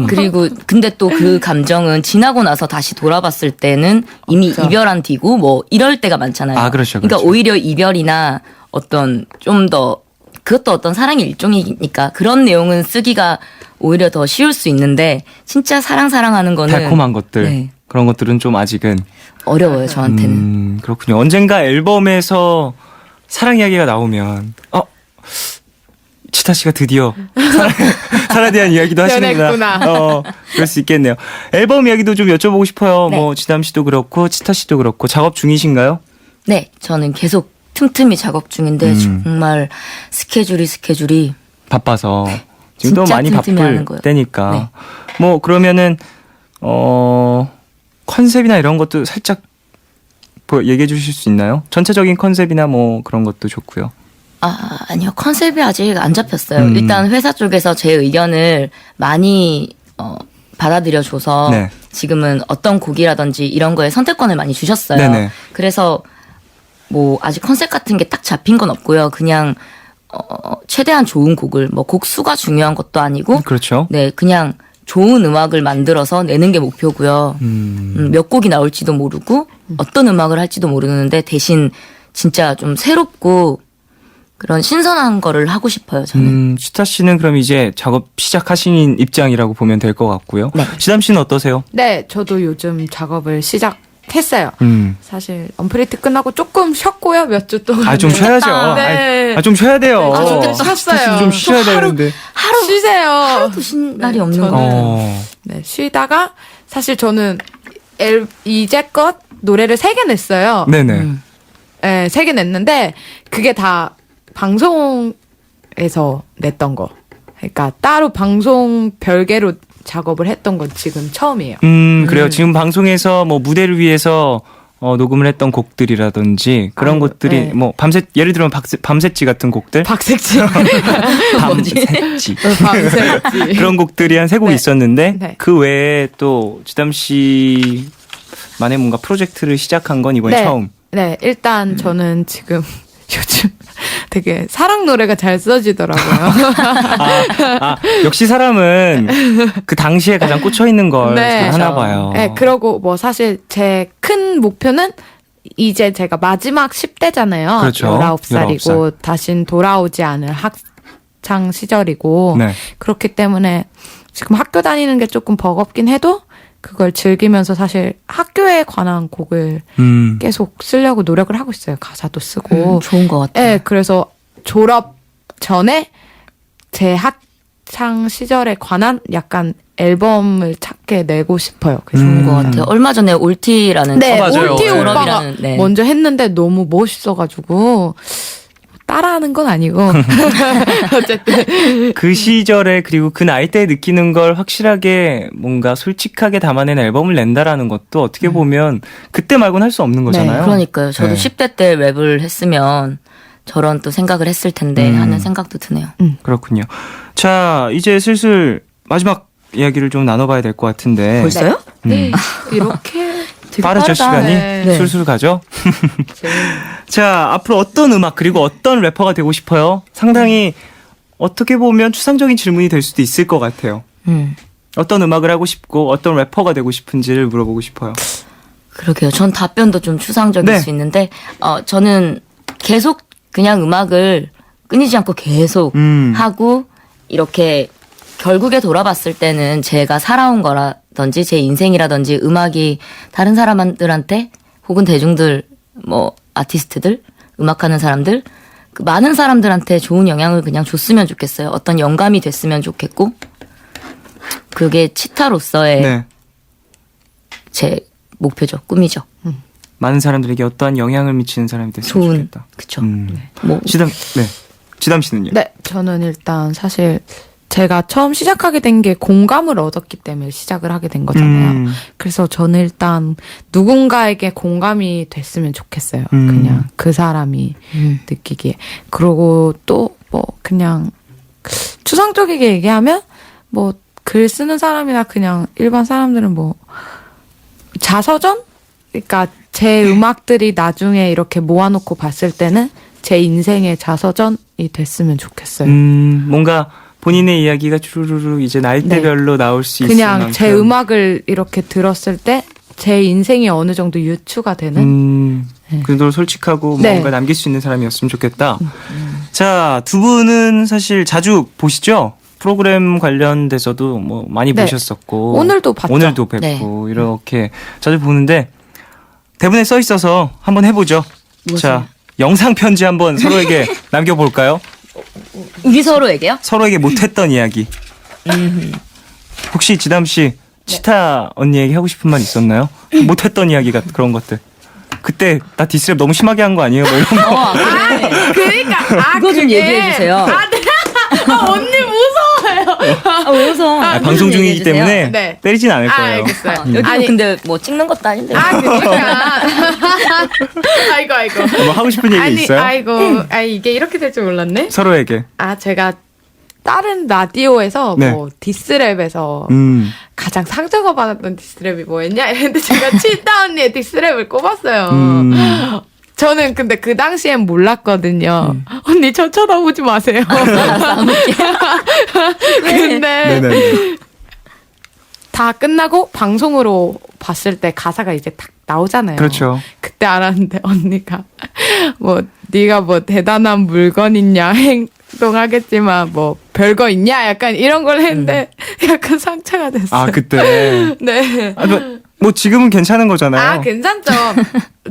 그리고 근데 또 그 감정은 지나고 나서 다시 돌아봤을 때는 이미 이별한 뒤고 뭐 이럴 때가 많잖아요. 아, 그렇죠, 그러니까 그렇죠. 오히려 이별이나 어떤 좀 더 그것도 어떤 사랑의 일종이니까 그런 내용은 쓰기가 오히려 더 쉬울 수 있는데 진짜 사랑하는 거는 달콤한 것들 네. 그런 것들은 좀 아직은 어려워요 저한테는. 그렇군요. 언젠가 앨범에서 사랑 이야기가 나오면 치타 씨가 드디어 사랑에 대한 이야기도 하시는구나. 변했구나. 그럴 수 있겠네요. 앨범 이야기도 좀 여쭤보고 싶어요. 네. 뭐 지담 씨도 그렇고 치타 씨도 그렇고 작업 중이신가요? 네, 저는 계속 틈틈이 작업 중인데 정말 스케줄이 바빠서 지금도 진짜 많이 틈틈이 바쁠 하는 거예요. 때니까. 네. 뭐 그러면은 컨셉이나 이런 것도 살짝 얘기해 주실 수 있나요? 전체적인 컨셉이나 뭐 그런 것도 좋고요. 아니요. 컨셉이 아직 안 잡혔어요. 일단 회사 쪽에서 제 의견을 많이 받아들여줘서 네. 지금은 어떤 곡이라든지 이런 거에 선택권을 많이 주셨어요. 네네. 그래서 뭐 아직 컨셉 같은 게 딱 잡힌 건 없고요. 그냥 최대한 좋은 곡을 뭐 곡 수가 중요한 것도 아니고 그렇죠. 네, 그냥 좋은 음악을 만들어서 내는 게 목표고요. 몇 곡이 나올지도 모르고 어떤 음악을 할지도 모르는데 대신 진짜 좀 새롭고 그런 신선한 거를 하고 싶어요. 저는. 치타 씨는 그럼 이제 작업 시작하신 입장이라고 보면 될 것 같고요. 네. 지담 씨는 어떠세요? 네, 저도 요즘 작업을 시작했어요. 사실 언프리티 끝나고 조금 쉬었고요. 몇 주 동안. 좀 쉬어야죠. 네. 좀 쉬어야 돼요. 좀 쉬었어요. 좀 쉬어야 되는데. 하루 쉬세요. 하루도 쉰 날이 없는 저는 거 같아요. 네, 쉬다가 사실 저는 이제껏 노래를 3개 냈어요. 네네. 네, 3개 냈는데 그게 다 방송에서 냈던 거. 그러니까 따로 방송 별개로 작업을 했던 건 지금 처음이에요. 그래요. 지금 방송에서 뭐 무대를 위해서 녹음을 했던 곡들이라든지 그런 것들이 네. 뭐 예를 들면 밤새찌 같은 곡들, 박색지. 밤새찌 밤새지. 그런 곡들이 한 3곡 네. 있었는데 네. 그 외에 또 지담 씨만의 뭔가 프로젝트를 시작한 건 이번에 처음. 네, 일단 저는 지금 요즘 되게 사랑 노래가 잘 써지더라고요. 역시 사람은 그 당시에 가장 꽂혀 있는 걸 네. 하나 봐요. 네, 그러고 뭐 사실 제 큰 목표는 이제 제가 마지막 10대잖아요. 그렇죠. 19살이고 19살. 다신 돌아오지 않을 학창 시절이고 네. 그렇기 때문에 지금 학교 다니는 게 조금 버겁긴 해도 그걸 즐기면서 사실 학교에 관한 곡을 계속 쓰려고 노력을 하고 있어요. 가사도 쓰고. 좋은 것 같아요. 네, 그래서 졸업 전에 제 학창 시절에 관한 약간 앨범을 찾게 내고 싶어요. 그래서 좋은 것 같아요. 얼마 전에 올티라는 네, 맞아요. 올티 네. 오빠가 졸업이라는, 네. 먼저 했는데 너무 멋있어가지고 따라하는 건 아니고 어쨌든 그 시절에 그리고 그 나이 때 느끼는 걸 확실하게 뭔가 솔직하게 담아낸 앨범을 낸다라는 것도 어떻게 보면 그때 말고는 할 수 없는 거잖아요. 그러니까요. 저도 네. 10대 때 랩을 했으면 저런 또 생각을 했을 텐데 하는 생각도 드네요. 그렇군요. 자, 이제 슬슬 마지막 이야기를 좀 나눠봐야 될 것 같은데. 벌써요? 이렇게 되게 빠르죠, 빠르다. 시간이? 네. 술술 가죠? 자, 앞으로 어떤 음악 그리고 어떤 래퍼가 되고 싶어요? 상당히 어떻게 보면 추상적인 질문이 될 수도 있을 것 같아요. 어떤 음악을 하고 싶고 어떤 래퍼가 되고 싶은지를 물어보고 싶어요. 그러게요. 전 답변도 좀 추상적일 네. 수 있는데 저는 계속 그냥 음악을 끊이지 않고 계속 하고 이렇게 결국에 돌아봤을 때는 제가 살아온 거라든지 제 인생이라든지 음악이 다른 사람들한테 혹은 대중들 뭐 아티스트들 음악하는 사람들 그 많은 사람들한테 좋은 영향을 그냥 줬으면 좋겠어요. 어떤 영감이 됐으면 좋겠고 그게 치타로서의 네. 제 목표죠. 꿈이죠. 많은 사람들에게 어떠한 영향을 미치는 사람이 됐으면 좋은 좋겠다. 그쵸. 뭐 지담 씨는요? 네, 저는 일단 사실 제가 처음 시작하게 된 게 공감을 얻었기 때문에 시작을 하게 된 거잖아요. 그래서 저는 일단 누군가에게 공감이 됐으면 좋겠어요. 그냥 그 사람이 느끼기에. 그리고 또 뭐 그냥 추상적이게 얘기하면 뭐 글 쓰는 사람이나 그냥 일반 사람들은 뭐 자서전? 그러니까 제 음악들이 나중에 이렇게 모아놓고 봤을 때는 제 인생의 자서전이 됐으면 좋겠어요. 뭔가 본인의 이야기가 주르르 이제 나이대별로 나올 수 있을 그냥 만큼 제 음악을 이렇게 들었을 때 제 인생이 어느 정도 유추가 되는 그 정도로 솔직하고 네. 뭔가 남길 수 있는 사람이었으면 좋겠다. 자, 두 분은 사실 자주 보시죠? 프로그램 관련돼서도 뭐 많이 네. 보셨었고 오늘도 봤죠. 오늘도 뵙고 이렇게 자주 보는데 대본에 써 있어서 한번 해보죠. 자, 영상 편지 한번 서로에게 남겨볼까요? 우리 서로에게요? 서로에게 못했던 이야기. 혹시 지담 씨 치타 언니에게 하고 싶은 말 있었나요? 못했던 이야기 같은 그런 것들. 그때 나 디스랩 너무 심하게 한 거 아니에요? 뭐 이런 거. 그래. 그러니까 그거 좀 얘기해 주세요. 언니 무서워요. 왜 웃어? 방송 중이기 때문에 네. 때리진 않을 거예요. 알겠어요. 여기 아니, 근데 뭐 찍는 것도 아닌데. 그러니까. 아이고. 뭐 하고 싶은 얘기 있어요? 이게 이렇게 될 줄 몰랐네. 서로에게. 제가 다른 라디오에서 네. 뭐 디스랩에서 가장 상처가 받았던 디스랩이 뭐였냐 이랬는데 제가 치타 언니의 디스랩을 꼽았어요. 저는 근데 그 당시엔 몰랐거든요. 언니 저 쳐다보지 마세요. 근데 네네. 다 끝나고 방송으로 봤을 때 가사가 이제 딱 나오잖아요. 그렇죠. 그때 알았는데 언니가 뭐 네가 뭐 대단한 물건 있냐 행동하겠지만 뭐 별거 있냐 약간 이런 걸 했는데 약간 상처가 됐어요. 아, 그때. 네. 뭐 지금은 괜찮은 거잖아요. 괜찮죠.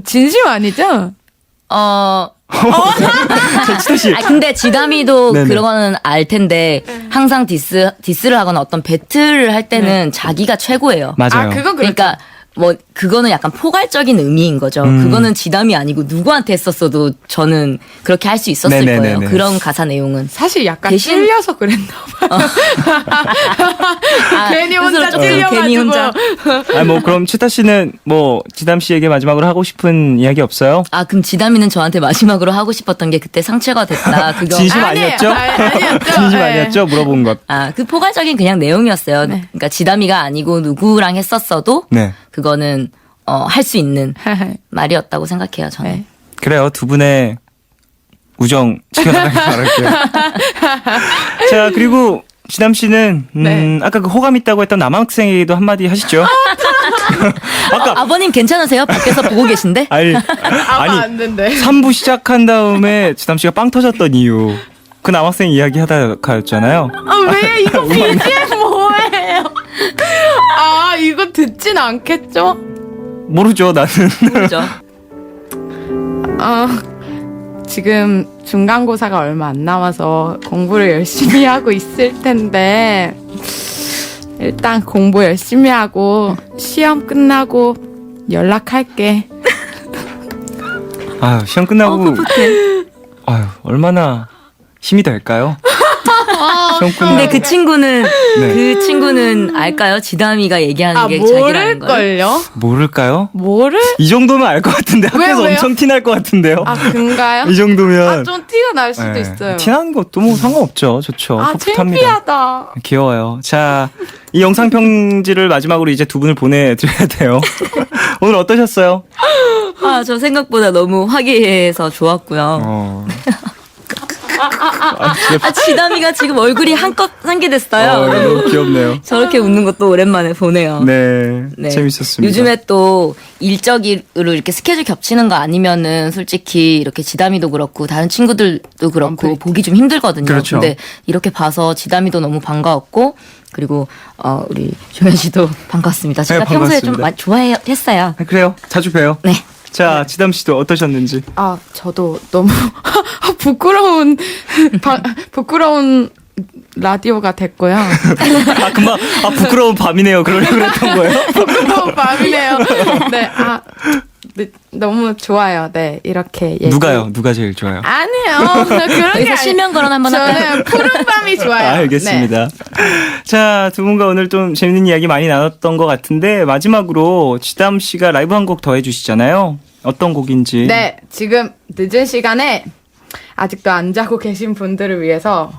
진심 아니죠? 치타 씨. 근데 지담이도 네네. 그거는 알 텐데 항상 디스를 하거나 어떤 배틀을 할 때는 자기가 최고예요. 맞아요. 그건 그러니까 뭐 그거는 약간 포괄적인 의미인 거죠. 그거는 지담이 아니고 누구한테 했었어도 저는 그렇게 할 수 있었을 네네네네. 거예요. 그런 가사 내용은. 사실 약간 대신- 찔려서 그랬나 봐요. 괜히 혼자 스스로 조금 괜히 혼자. 뭐 그럼 치타 씨는 뭐 지담 씨에게 마지막으로 하고 싶은 이야기 없어요? 그럼 지담이는 저한테 마지막으로 하고 싶었던 게 그때 상처가 됐다. 그거. 진심 아니었죠? 아니었죠. 진심 네. 아니었죠? 물어본 것. 그 포괄적인 그냥 내용이었어요. 그러니까 지담이가 아니고 누구랑 했었어도 네. 그거는 할 수 있는 말이었다고 생각해요. 저는. 네. 그래요. 두 분의 우정 지켜나가길 바랄게요. 자, 그리고 지담 씨는 네. 아까 그 호감 있다고 했던 남학생에게도 한마디 하시죠. 아버님 괜찮으세요? 밖에서 보고 계신데? 아니 안 된대. 3부 시작한 다음에 지담 씨가 빵 터졌던 이유. 그 남학생 이야기 하다가였잖아요. 왜 이거 BGM 뭐예요? 이거 듣진 않겠죠? 모르죠, 나는. 그죠? 지금 중간고사가 얼마 안 남아서 공부를 열심히 하고 있을 텐데 일단 공부 열심히 하고 시험 끝나고 연락할게. 시험 끝나고 얼마나 힘이 될까요? 시험 끝나고. 근데 그 친구는 네. 그 친구는 알까요? 지담이가 얘기하는 게 자기라는 걸. 모를걸요? 모를까요? 모를? 이 정도면 알 것 같은데 학교에서 왜요? 엄청 티날 것 같은데요. 그런가요? 이 정도면 좀 티가 날 수도 네. 있어요. 티나는 것도 뭐 상관없죠. 좋죠. 풋풋합니다. 창피하다. 귀여워요. 자, 이 영상 편지를 마지막으로 이제 두 분을 보내드려야 돼요. 오늘 어떠셨어요? 저 생각보다 너무 화기애애해서 좋았고요. 지담이가 지금 얼굴이 한 개 됐어요. 너무 귀엽네요. 저렇게 웃는 것도 오랜만에 보네요. 네, 네. 재밌었습니다. 요즘에 또 일적으로 이렇게 스케줄 겹치는 거 아니면은 솔직히 이렇게 지담이도 그렇고 다른 친구들도 그렇고 보기 좀 힘들거든요. 그렇죠. 근데 이렇게 봐서 지담이도 너무 반가웠고 그리고 우리 조현 씨도 반갑습니다. 제가 네, 평소에 반갑습니다. 좀 많이 좋아했어요. 그래요. 자주 봬요. 네. 자, 지담 씨도 어떠셨는지. 아, 저도 너무 부끄러운 라디오가 됐고요. 금방 부끄러운 밤이네요. 그러려고 그랬던 거예요? 부끄러운 밤이네요. 네, 네, 너무 좋아요. 네, 이렇게 얘기. 누가 제일 좋아요? 아니에요. 그런 게 여기서 실명 거론 한번 할까요? 저는 푸른 밤이 좋아요. 알겠습니다. 자, 두 분과 오늘 좀 재밌는 이야기 많이 나눴던 것 같은데 마지막으로 지담 씨가 라이브 한 곡 더 해주시잖아요. 어떤 곡인지. 네, 지금 늦은 시간에 아직도 안 자고 계신 분들을 위해서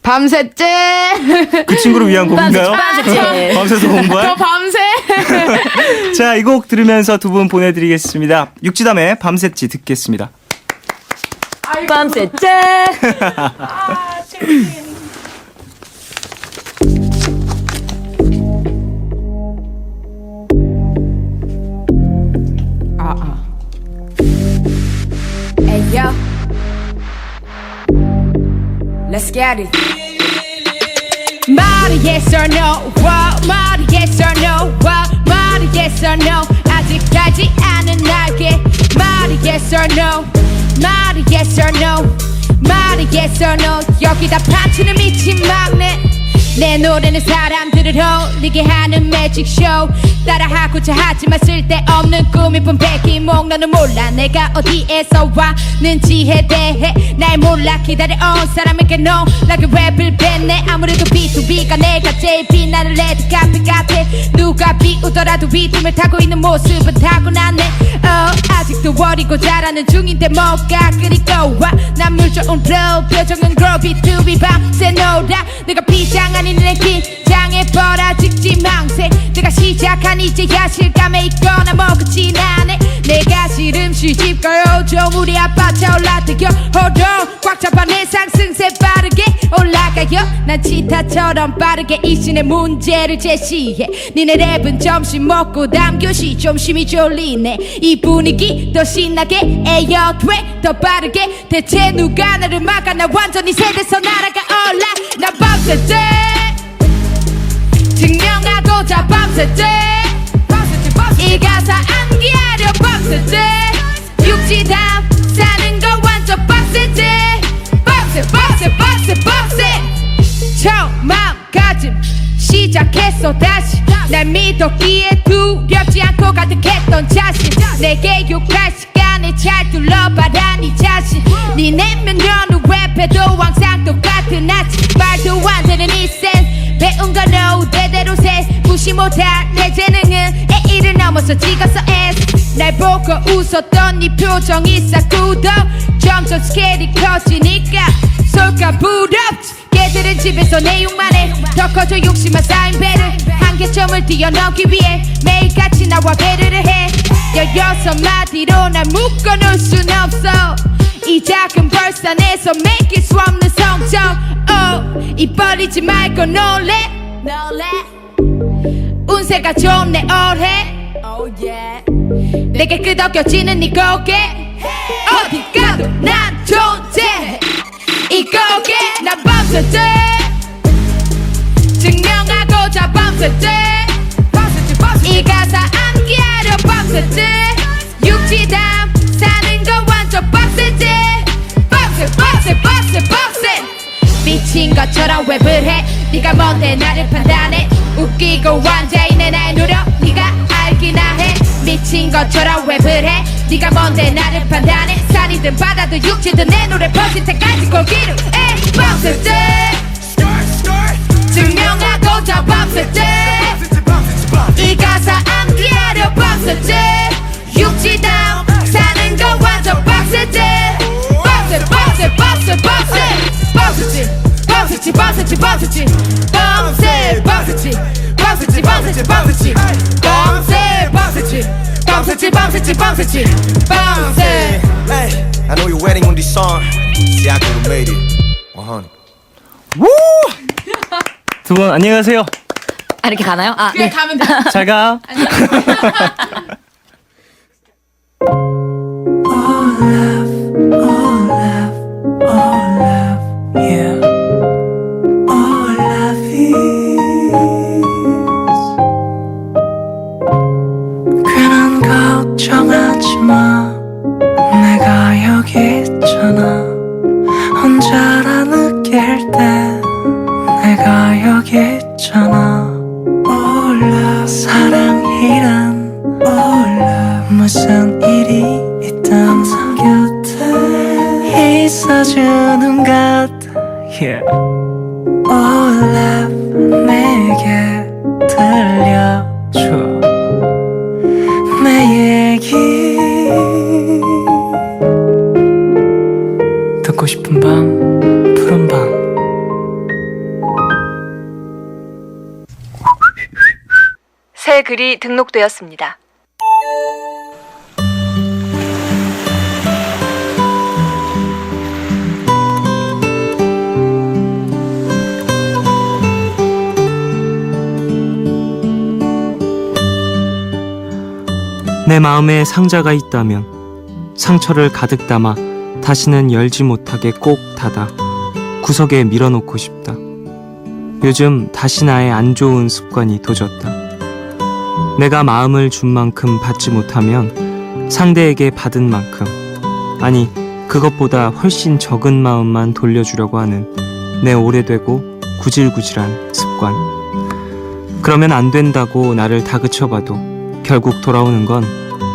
밤새째 그 친구를 위한 곡인가요? 밤새째. 밤새서 온 거야? 저 밤새 자, 이 곡 들으면서 두 분 보내드리겠습니다. 육지담의 밤새지 듣겠습니다. 밤새째. Hey yo, let's get it. 말이 yes or no, 말이 yes or no, 말이 yes or no. 아직까지 않은 나에게 말이 yes or no, 말이 yes or no, 말이 yes or no. 여기다 판치는 미친 막내. 내 노래는 사람들을 홀리게 하는 매직쇼. 따라하고자 하지만 쓸데없는 꿈이 쁜 백이몽. 너는 몰라 내가 어디에서 왔는지에 대해. 날 몰라 기다려온 사람에게 놀라게 랩을 뱉네. 아무래도 B2B가 내가 제일 빛나는 레드카펫 같아. 누가 비우더라도 리듬을 타고 있는 모습은 타고났네. 아직도 어리고 자라는 중인데 뭐가 그리 고와. 난 물 좋은 flow 표정은 grow B2B 밤새 놀아. 내가 비장한 내 긴장해 버라 직진 망세. 내가 시작한 이제야 실감에 있거나 뭐 끝이 나네. 내가 싫음 시집 가요 좀 우리 아빠 차올라대요. 호동 꽉 잡아 내 상승세 빠르게 올라가요. 난 치타처럼 빠르게 이 신의 문제를 제시해. 니네 랩은 점심 먹고 다음 교시 좀 심히 졸리네. 이 분위기 더 신나게 에어돼 더 빠르게. 대체 누가 나를 막아. 나 완전히 세대서 날아가 올라. 나 밤새째 증명하고자 밤새째 이 가사 암기하려 밤새째 육지담 사는 거 완전 빡세째 빡세 처음 마음가짐 시작했어 다시. 날 믿었기에 두렵지 않고 가득했던 자신. 내게 욕할 시간에 잘 둘러봐라 네 자신. 네 내면 연우 랩해도 항상 똑같은 아침. 말도 안 되는 이 센스 배운 건 우대대로 세. 무시 못할 내 재능은 A를 넘어서 찍었어 S. 날 보고 웃었던 네 표정이 싸구도 점점 스케일이 커지니까 솔까부럽지. 걔들은 집에서 내용만 해. 더 커져 욕심만 쌓인 배를 한계점을 뛰어넘기 위해 매일같이 나와 배려를 해. 16마디로 날 묶어놓을 순 없어. 이 작은 벌산에서 make it 수 없는 성적. 입 벌리지 말고 놀래. 운세가 좋네 올해. 내게 끄덕여지는 네 고개. 어디 가도 난 존재해. 이 고개 난 밤새째 증명하고자 밤새째 이 가사 암기하려 밤새째 육지담 사는 거 완전 빡세째 빡세 미친 것처럼 랩을 해. 네가 뭔데 나를 판단해. 웃기고 앉아있는 나의 노력 네가 알기나 해. 미친 것처럼 랩을 해. 네가 뭔데 나를 판단해. 산이든 바다든 육지든 내 노래 퍼질 때까지 고기로 해. 밤새째 증명하고자 밤새째 이 가사 암기하려 밤새째 육지담 사는 거 완전 빡세째 빡세 Hey, I know you're waiting on this song. See, I could have made it. 두 분 안녕히 가세요. 아, 이렇게 가나요? 아, 네. 가면 돼. 잘 가. Yeah. All love is 괜한 걱정하지 마. 내가 여기 있잖아. 혼자라 느낄 때 내가 여기 있잖아. All love 사랑이란 All love 무슨 일이 있든 항상 곁에 있어주는 것 Yeah. All love 내게 들려줘 내 얘기 듣고 싶은 밤 푸른 밤 새 글이 등록되었습니다. 내 마음에 상자가 있다면 상처를 가득 담아 다시는 열지 못하게 꼭 닫아 구석에 밀어놓고 싶다. 요즘 다시 나의 안 좋은 습관이 도졌다. 내가 마음을 준 만큼 받지 못하면 상대에게 받은 만큼, 아니 그것보다 훨씬 적은 마음만 돌려주려고 하는 내 오래되고 구질구질한 습관. 그러면 안 된다고 나를 다그쳐봐도 결국 돌아오는 건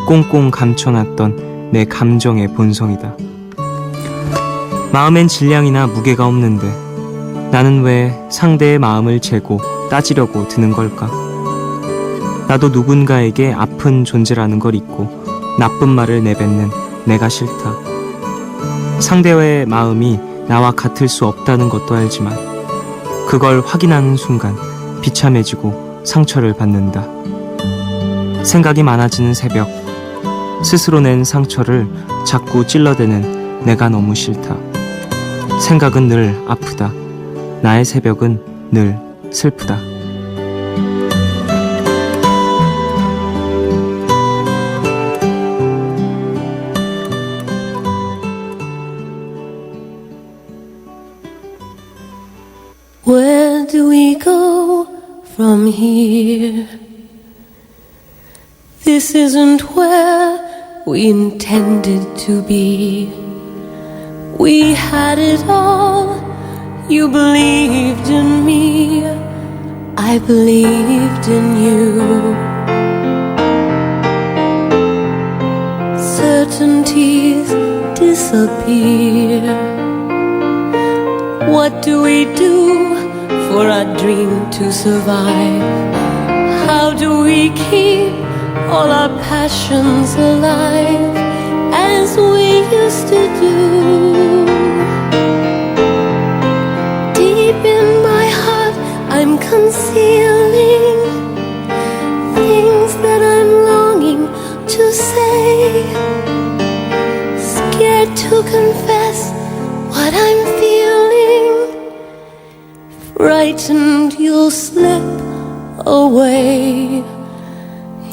꽁꽁 감춰놨던 내 감정의 본성이다. 마음엔 질량이나 무게가 없는데 나는 왜 상대의 마음을 재고 따지려고 드는 걸까? 나도 누군가에게 아픈 존재라는 걸 잊고 나쁜 말을 내뱉는 내가 싫다. 상대의 마음이 나와 같을 수 없다는 것도 알지만 그걸 확인하는 순간 비참해지고 상처를 받는다. 생각이 많아지는 새벽, 스스로 낸 상처를 자꾸 찔러대는 내가 너무 싫다. 생각은 늘 아프다. 나의 새벽은 늘 슬프다. Where do we go from here? This isn't where we intended to be. We had it all. You believed in me. I believed in you. Certainties disappear. What do we do for our dream to survive? How do we keep all our passions alive as we used to do? Deep in my heart I'm concealing things that I'm longing to say, scared to confess what I'm feeling, frightened you'll slip away.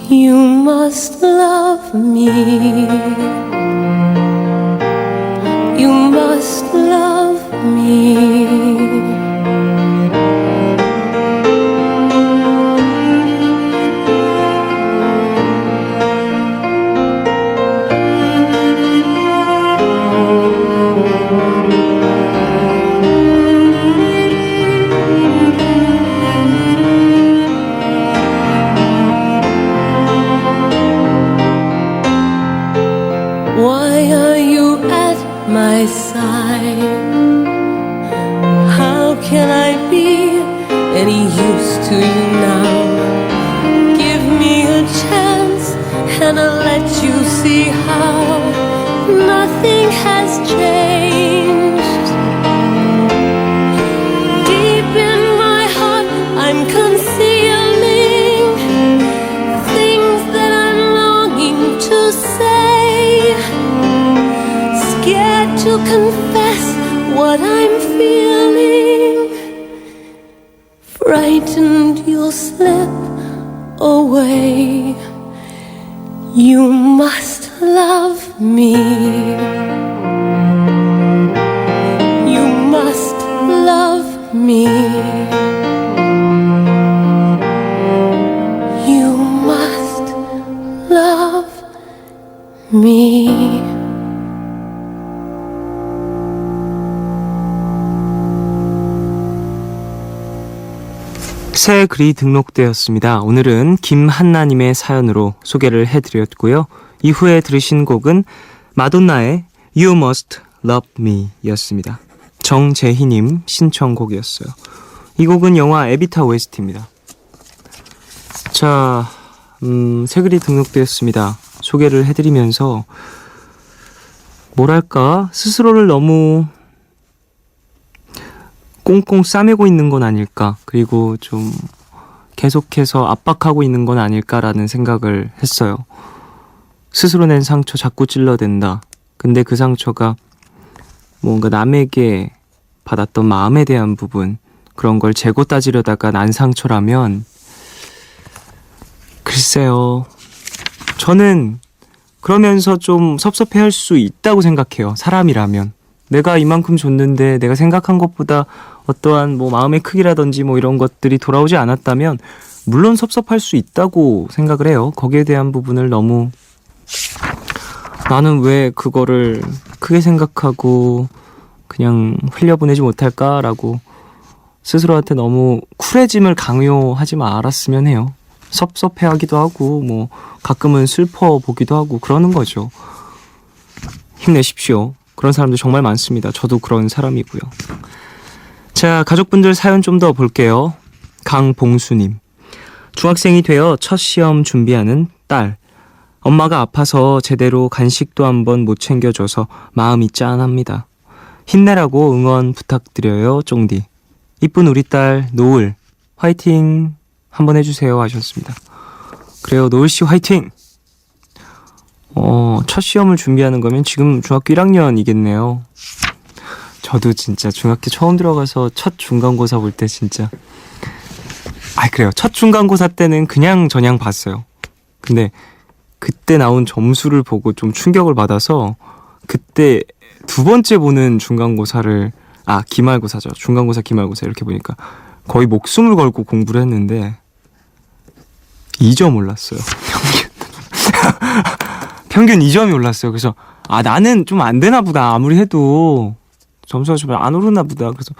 You must love me. You must love me. Why are you at my side? How can I be any use to you now? Give me a chance and I'll let you see how nothing has changed. Deep in my heart I'm concealing things that I'm longing to say, scared to confess what I'm feeling, will slip away. You must love me. You must love me. You must love me. 새 글이 등록되었습니다. 오늘은 김한나님의 사연으로 소개를 해드렸고요. 이후에 들으신 곡은 마돈나의 You Must Love Me 였습니다. 정재희님 신청곡이었어요. 이 곡은 영화 에비타 OST입니다. 자, 새 글이 등록되었습니다. 소개를 해드리면서 뭐랄까 스스로를 너무 꽁꽁 싸매고 있는 건 아닐까, 그리고 좀 계속해서 압박하고 있는 건 아닐까라는 생각을 했어요. 스스로 낸 상처 자꾸 찔러댄다. 근데 그 상처가 뭔가 남에게 받았던 마음에 대한 부분, 그런 걸 재고 따지려다가 난 상처라면 글쎄요, 저는 그러면서 좀 섭섭해할 수 있다고 생각해요. 사람이라면 내가 이만큼 줬는데 내가 생각한 것보다 어떠한 뭐 마음의 크기라든지 뭐 이런 것들이 돌아오지 않았다면 물론 섭섭할 수 있다고 생각을 해요. 거기에 대한 부분을 너무 나는 왜 그거를 크게 생각하고 그냥 흘려보내지 못할까라고 스스로한테 너무 쿨해짐을 강요하지 말았으면 해요. 섭섭해하기도 하고 뭐 가끔은 슬퍼 보기도 하고 그러는 거죠. 힘내십시오. 그런 사람들 정말 많습니다. 저도 그런 사람이고요. 자, 가족분들 사연 좀 더 볼게요. 강봉수님. 중학생이 되어 첫 시험 준비하는 딸. 엄마가 아파서 제대로 간식도 한번 못 챙겨줘서 마음이 짠합니다. 힘내라고 응원 부탁드려요, 쫑디. 이쁜 우리 딸 노을 화이팅 한번 해주세요 하셨습니다. 그래요, 노을씨 화이팅! 첫 시험을 준비하는 거면 지금 중학교 1학년이겠네요. 저도 진짜 중학교 처음 들어가서 첫 중간고사 볼 때 진짜 그래요. 첫 중간고사 때는 그냥 저냥 봤어요. 근데 그때 나온 점수를 보고 좀 충격을 받아서 그때 두 번째 보는 중간고사를 기말고사죠. 중간고사 기말고사 이렇게 보니까 거의 목숨을 걸고 공부를 했는데 2점 올랐어요. 평균 2점이 올랐어요. 그래서 나는 좀 안 되나 보다. 아무리 해도 점수가 좀 안 오르나 보다. 그래서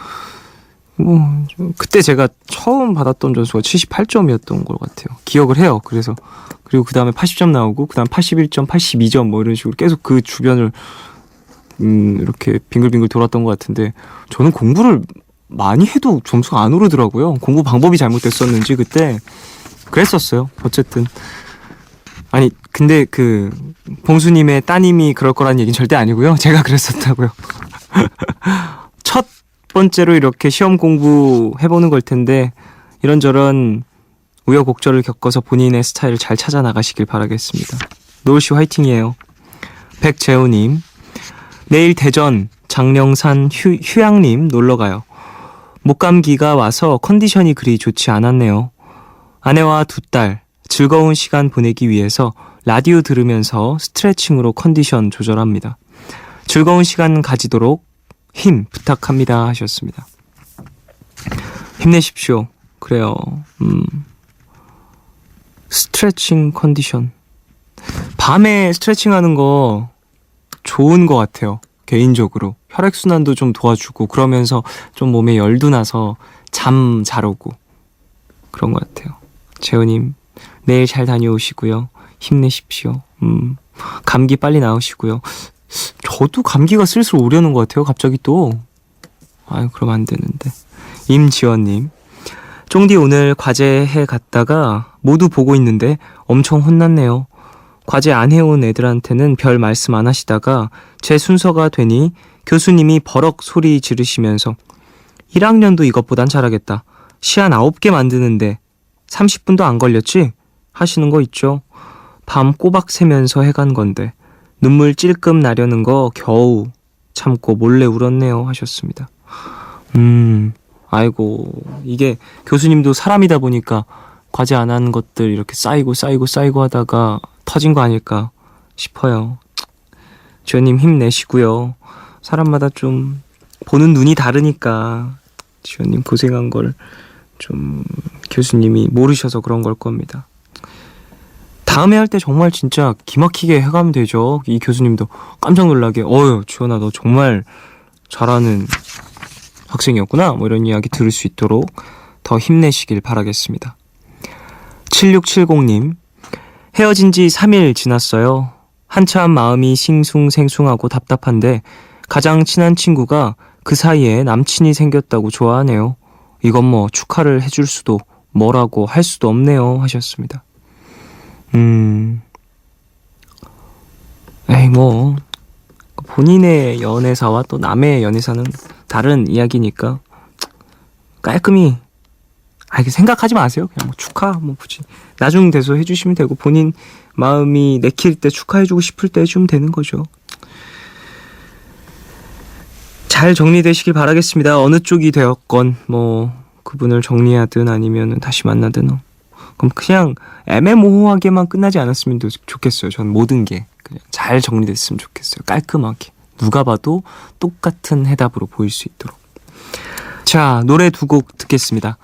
그때 제가 처음 받았던 점수가 78점이었던 것 같아요. 기억을 해요. 그래서 그리고 그 다음에 80점 나오고 그 다음 81점, 82점 뭐 이런 식으로 계속 그 주변을 이렇게 빙글빙글 돌았던 것 같은데 저는 공부를 많이 해도 점수가 안 오르더라고요. 공부 방법이 잘못됐었는지 그때 그랬었어요. 어쨌든 근데 그 봉수님의 따님이 그럴 거라는 얘기는 절대 아니고요. 제가 그랬었다고요. 첫 번째로 이렇게 시험 공부해보는 걸 텐데 이런저런 우여곡절을 겪어서 본인의 스타일을 잘 찾아 나가시길 바라겠습니다. 노을씨 화이팅이에요. 백재호님. 내일 대전 장령산 휴양림 놀러가요. 목감기가 와서 컨디션이 그리 좋지 않았네요. 아내와 두 딸 즐거운 시간 보내기 위해서 라디오 들으면서 스트레칭으로 컨디션 조절합니다. 즐거운 시간 가지도록 힘 부탁합니다 하셨습니다. 힘내십시오. 그래요. 스트레칭 컨디션. 밤에 스트레칭하는 거 좋은 것 같아요. 개인적으로. 혈액순환도 좀 도와주고 그러면서 좀 몸에 열도 나서 잠 잘 오고 그런 것 같아요. 재호님 내일 잘 다녀오시고요. 힘내십시오. 감기 빨리 나으시고요. 저도 감기가 슬슬 오려는 것 같아요. 갑자기 또. 그럼 안 되는데. 임지원님. 쫑디 오늘 과제해 갔다가 모두 보고 있는데 엄청 혼났네요. 과제 안 해온 애들한테는 별 말씀 안 하시다가 제 순서가 되니 교수님이 버럭 소리 지르시면서 1학년도 이것보단 잘하겠다. 시안 9개 만드는데 30분도 안 걸렸지? 하시는 거 있죠? 밤 꼬박 새면서 해간 건데 눈물 찔끔 나려는 거 겨우 참고 몰래 울었네요 하셨습니다. 아이고, 이게 교수님도 사람이다 보니까 과제 안 한 것들 이렇게 쌓이고 하다가 터진 거 아닐까 싶어요. 지원님 힘내시고요. 사람마다 좀 보는 눈이 다르니까 지원님 고생한 걸 좀 교수님이 모르셔서 그런 걸 겁니다. 다음에 할 때 정말 진짜 기막히게 해가면 되죠. 이 교수님도 깜짝 놀라게 지원아 너 정말 잘하는 학생이었구나 뭐 이런 이야기 들을 수 있도록 더 힘내시길 바라겠습니다. 7670님, 헤어진 지 3일 지났어요. 한참 마음이 싱숭생숭하고 답답한데 가장 친한 친구가 그 사이에 남친이 생겼다고 좋아하네요. 이건 뭐 축하를 해줄 수도 뭐라고 할 수도 없네요 하셨습니다. 뭐 본인의 연애사와 또 남의 연애사는 다른 이야기니까 깔끔히 이렇게 생각하지 마세요. 그냥 뭐 축하 뭐 굳이 나중 돼서 해주시면 되고 본인 마음이 내킬 때 축하해주고 싶을 때 해주면 되는 거죠. 잘 정리되시길 바라겠습니다. 어느 쪽이 되었건 뭐 그분을 정리하든 아니면 다시 만나든 그럼 그냥 애매모호하게만 끝나지 않았으면 좋겠어요. 전 모든 게 그냥 잘 정리됐으면 좋겠어요. 깔끔하게 누가 봐도 똑같은 해답으로 보일 수 있도록. 자, 노래 두 곡 듣겠습니다.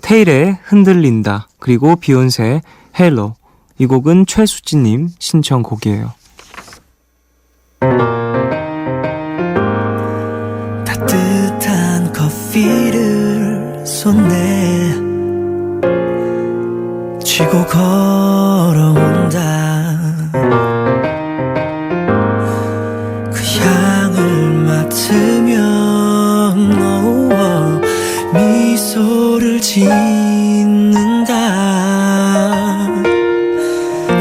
테일의 흔들린다 그리고 비욘세의 헬로. 이 곡은 최수진님 신청곡이에요. 따뜻한 커피를 손에 쥐고 걸어온다. 그 향을 맡으면 미소를 짓는다.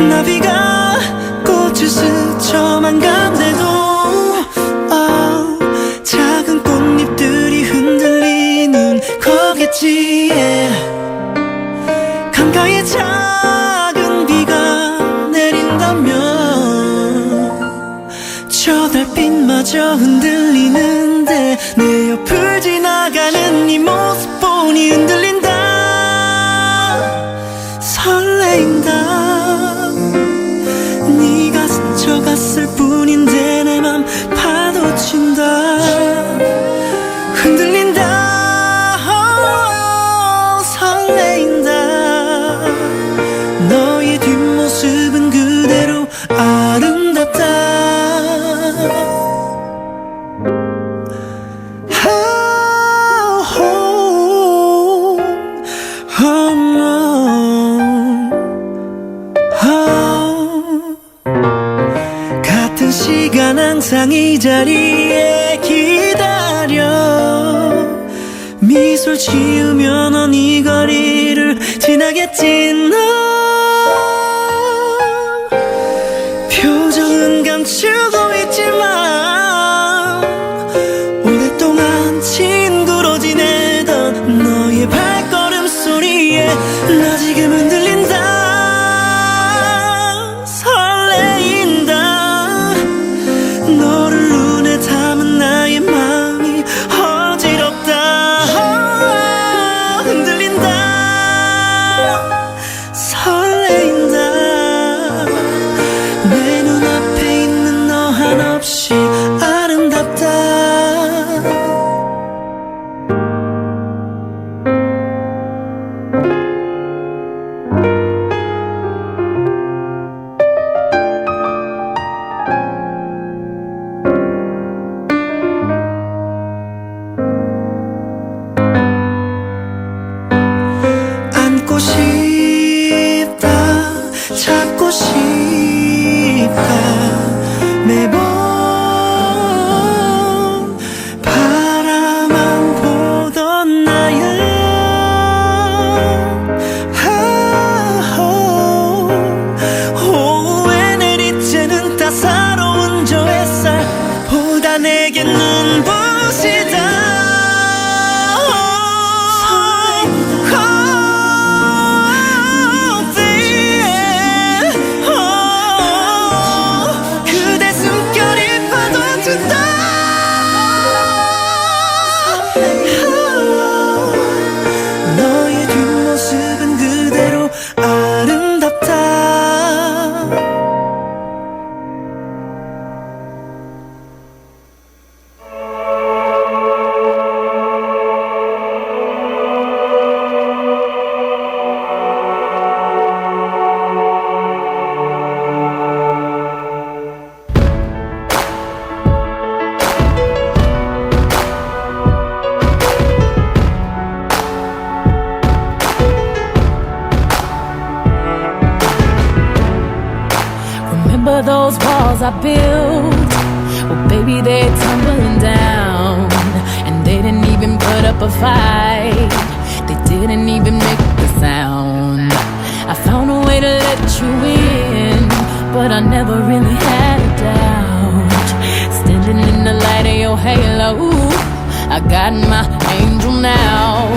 나비가 꽃을 스쳐만 간대도 작은 꽃잎들이 흔들리는 거겠지. 강가에 작은 비가 내린다면 저 달빛마저 흔들리는데 내 옆을 지나가는 네 모습 보니 흔들린다. 설레인다. 네가 스쳐갔을 뿐인데 내 맘 파도친다. 흔들린다. 설레인다. 너의 뒷모습은 그대로 아름답다. 같은 시간 항상 이 자리에 기다려. 미소를 지으며 넌 이 거리를 지나겠지. 너 표정은 감추고 있지만 오랫동안 친구로 지내던 너의 발걸음 소리에 나 지금 흔들린다. 설레인다. 너를 눈에 담은 나의 마음이 어지럽다. 흔들린다. 설레인다. 내 눈앞에 있는 너 한없이 아름답다. 안고 싶다. 찾고 싶다. 매번 바라만 보던 나야. 오후에 내리쬐는 따사로운 저 햇살보다 내겐 눈부시다. 그대 숨겨 Remember those walls I built? Well, baby, they're tumbling down. And they didn't even put up a fight. They didn't even make a sound. I found a way to let you in, but I never really had a doubt. Standing in the light of your halo, I got my angel now.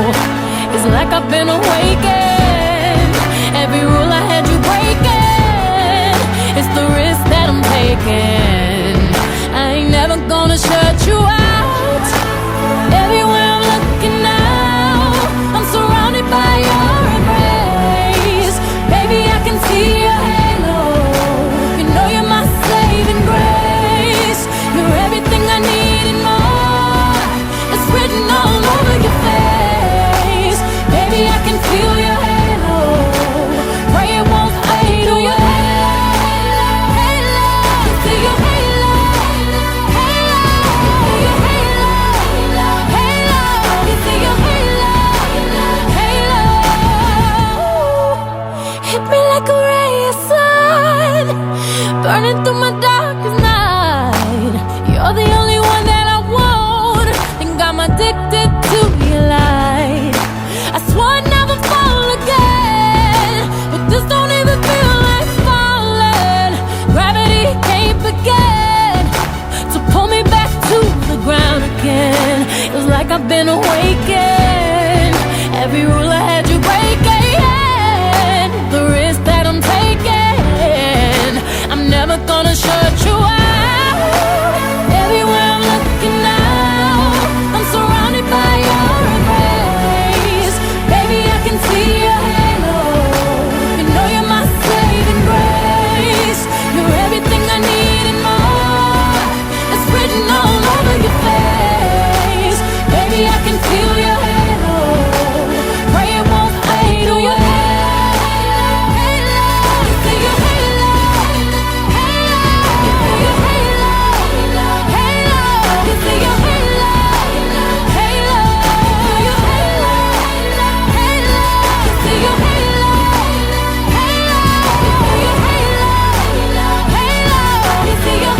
It's like I've been awakened. Every rule I had you breaking. It's the risk that I'm taking. I ain't never gonna shut you out. Everywhere I'm looking now, I'm surrounded by your embrace. Baby, I can see your halo. You know you're my saving grace. You're everything I need and more. It's written all over your face. Baby, I can feel your halo. Pray it won't fade. Do your halo, halo. See your halo, halo. See your halo, halo. See your halo, halo. Hit me like a ray of sun, burning through my darkest night. You're the only one that I want. Think I'm addicted to your light. I swore I'd never fall again, but this don't even feel like falling. Gravity can't begin to pull me back to the ground again. It was like I've been awakened. Every rule I had you breaking. The risk that I'm taking, I'm never gonna shut you out. Everywhere I'm looking now, I'm surrounded by your embrace. Baby, I can see your halo. You know you're my saving grace. You're everything I need and more. It's written all over your face. Baby, I can feel your halo. Pray it won't fade. Do your halo, halo. See your halo, halo. See your halo, halo. See your halo, halo. See your halo, halo. See your halo, halo. See your halo, halo. See your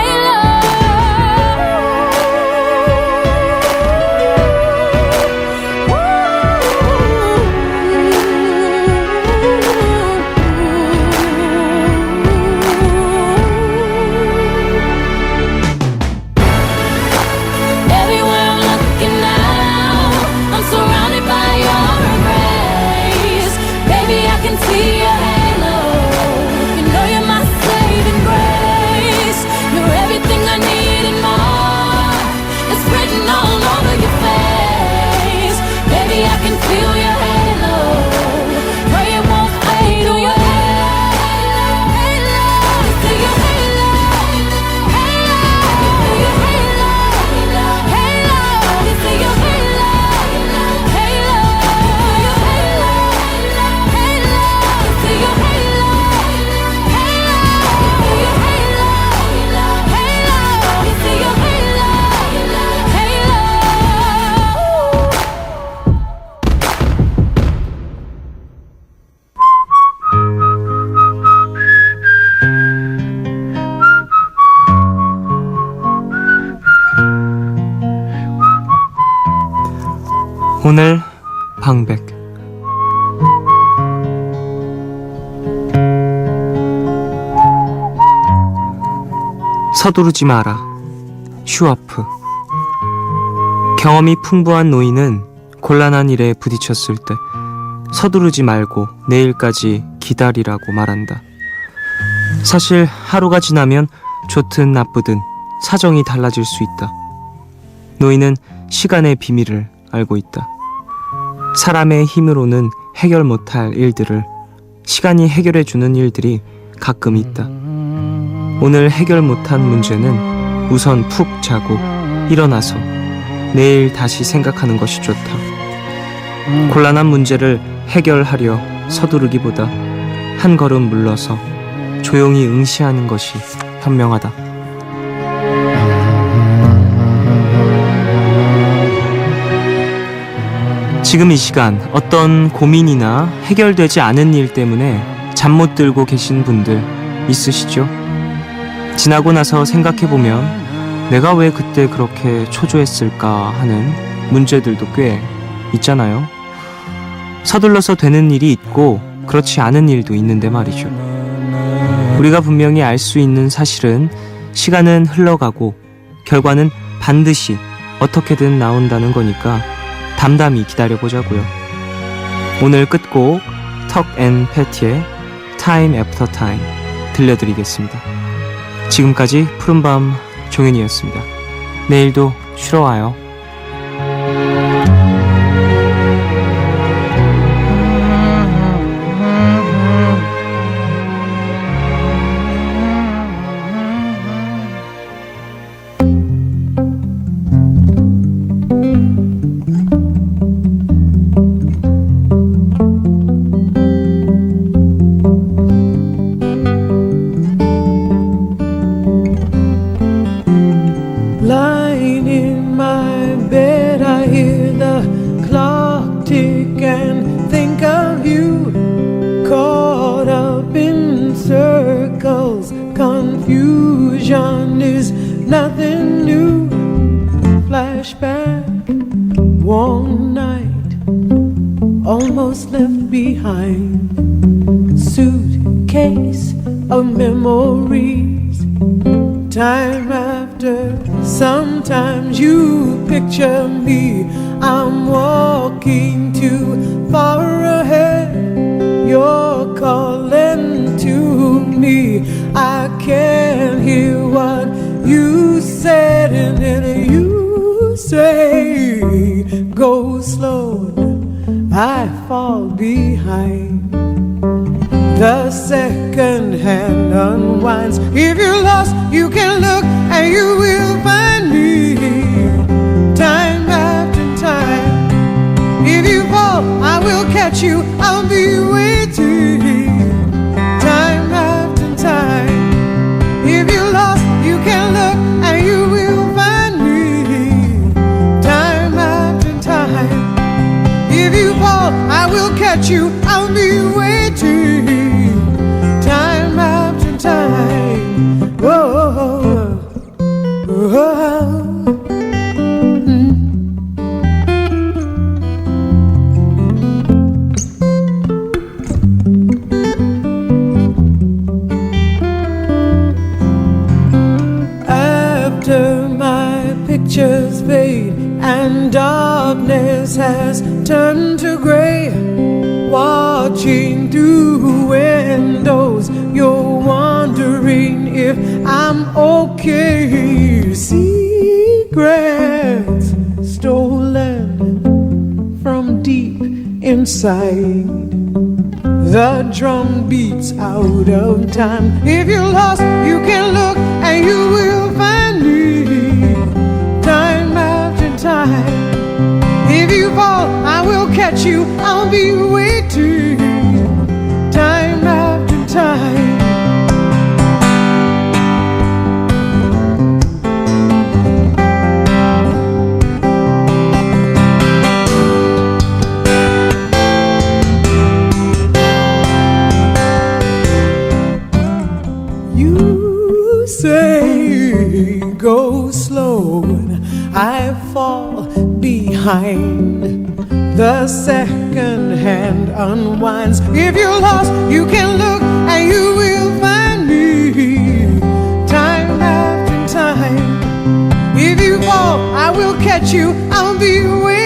halo, everywhere I'm looking now, I'm surrounded by your embrace. Baby, I can see your halo. You know you're my saving grace. You're everything I need and more. It's written all over your face. Baby, I can feel your halo. Pray it won't fade. Do your halo, halo. See your halo, halo. See your halo, halo. See your halo, halo. Your halo, halo. See your halo, halo. See your halo, halo. See your halo, halo. 오늘 방백. 서두르지 마라. 슈아프. 경험이 풍부한 노인은 곤란한 일에 부딪혔을 때 서두르지 말고 내일까지 기다리라고 말한다. 사실 하루가 지나면 좋든 나쁘든 사정이 달라질 수 있다. 노인은 시간의 비밀을 알고 있다. 사람의 힘으로는 해결 못할 일들을 시간이 해결해주는 일들이 가끔 있다. 오늘 해결 못한 문제는 우선 푹 자고 일어나서 내일 다시 생각하는 것이 좋다. 곤란한 문제를 해결하려 서두르기보다 한 걸음 물러서 조용히 응시하는 것이 현명하다. 지금 이 시간 어떤 고민이나 해결되지 않은 일 때문에 잠 못 들고 계신 분들 있으시죠? 지나고 나서 생각해보면 내가 왜 그때 그렇게 초조했을까 하는 문제들도 꽤 있잖아요. 서둘러서 되는 일이 있고 그렇지 않은 일도 있는데 말이죠. 우리가 분명히 알 수 있는 사실은 시간은 흘러가고 결과는 반드시 어떻게든 나온다는 거니까 담담히 기다려보자고요. 오늘 끝곡 턱 앤 패티의 Time After Time 들려드리겠습니다. 지금까지 푸른밤 종현이었습니다. 내일도 쉬러 와요. Lying in my bed, I hear the clock tick and think of you. Caught up in circles, confusion is nothing new. Flashback, one night, almost left behind. Suitcase of memories. Time after, sometimes you picture me. I'm walking too far ahead. You're calling to me. I can't hear what you said, and then you say, go slow, I fall behind. The second hand unwinds. If you're lost, you can look and you will find me. Time after time. If you fall, I will catch you. I'll be waiting. Time after time. If you're lost, you can look and you will find me. Time after time. If you fall, I will catch you. I'll be waiting. Time after time. Oh, oh, oh. After my pictures fade and darkness has turned to gray, watching through windows, you're wondering if I'm okay. Secrets stolen from deep inside. The drum beats out of time. If you're lost, you can look and you will find me. Time after time. If you fall, I will catch you. I'll be waiting. Time after time. You say go slow, and I fall behind. The second hand unwinds. If you're lost, you can look and you will find me. Time after time. If you fall, I will catch you. I'll be waiting.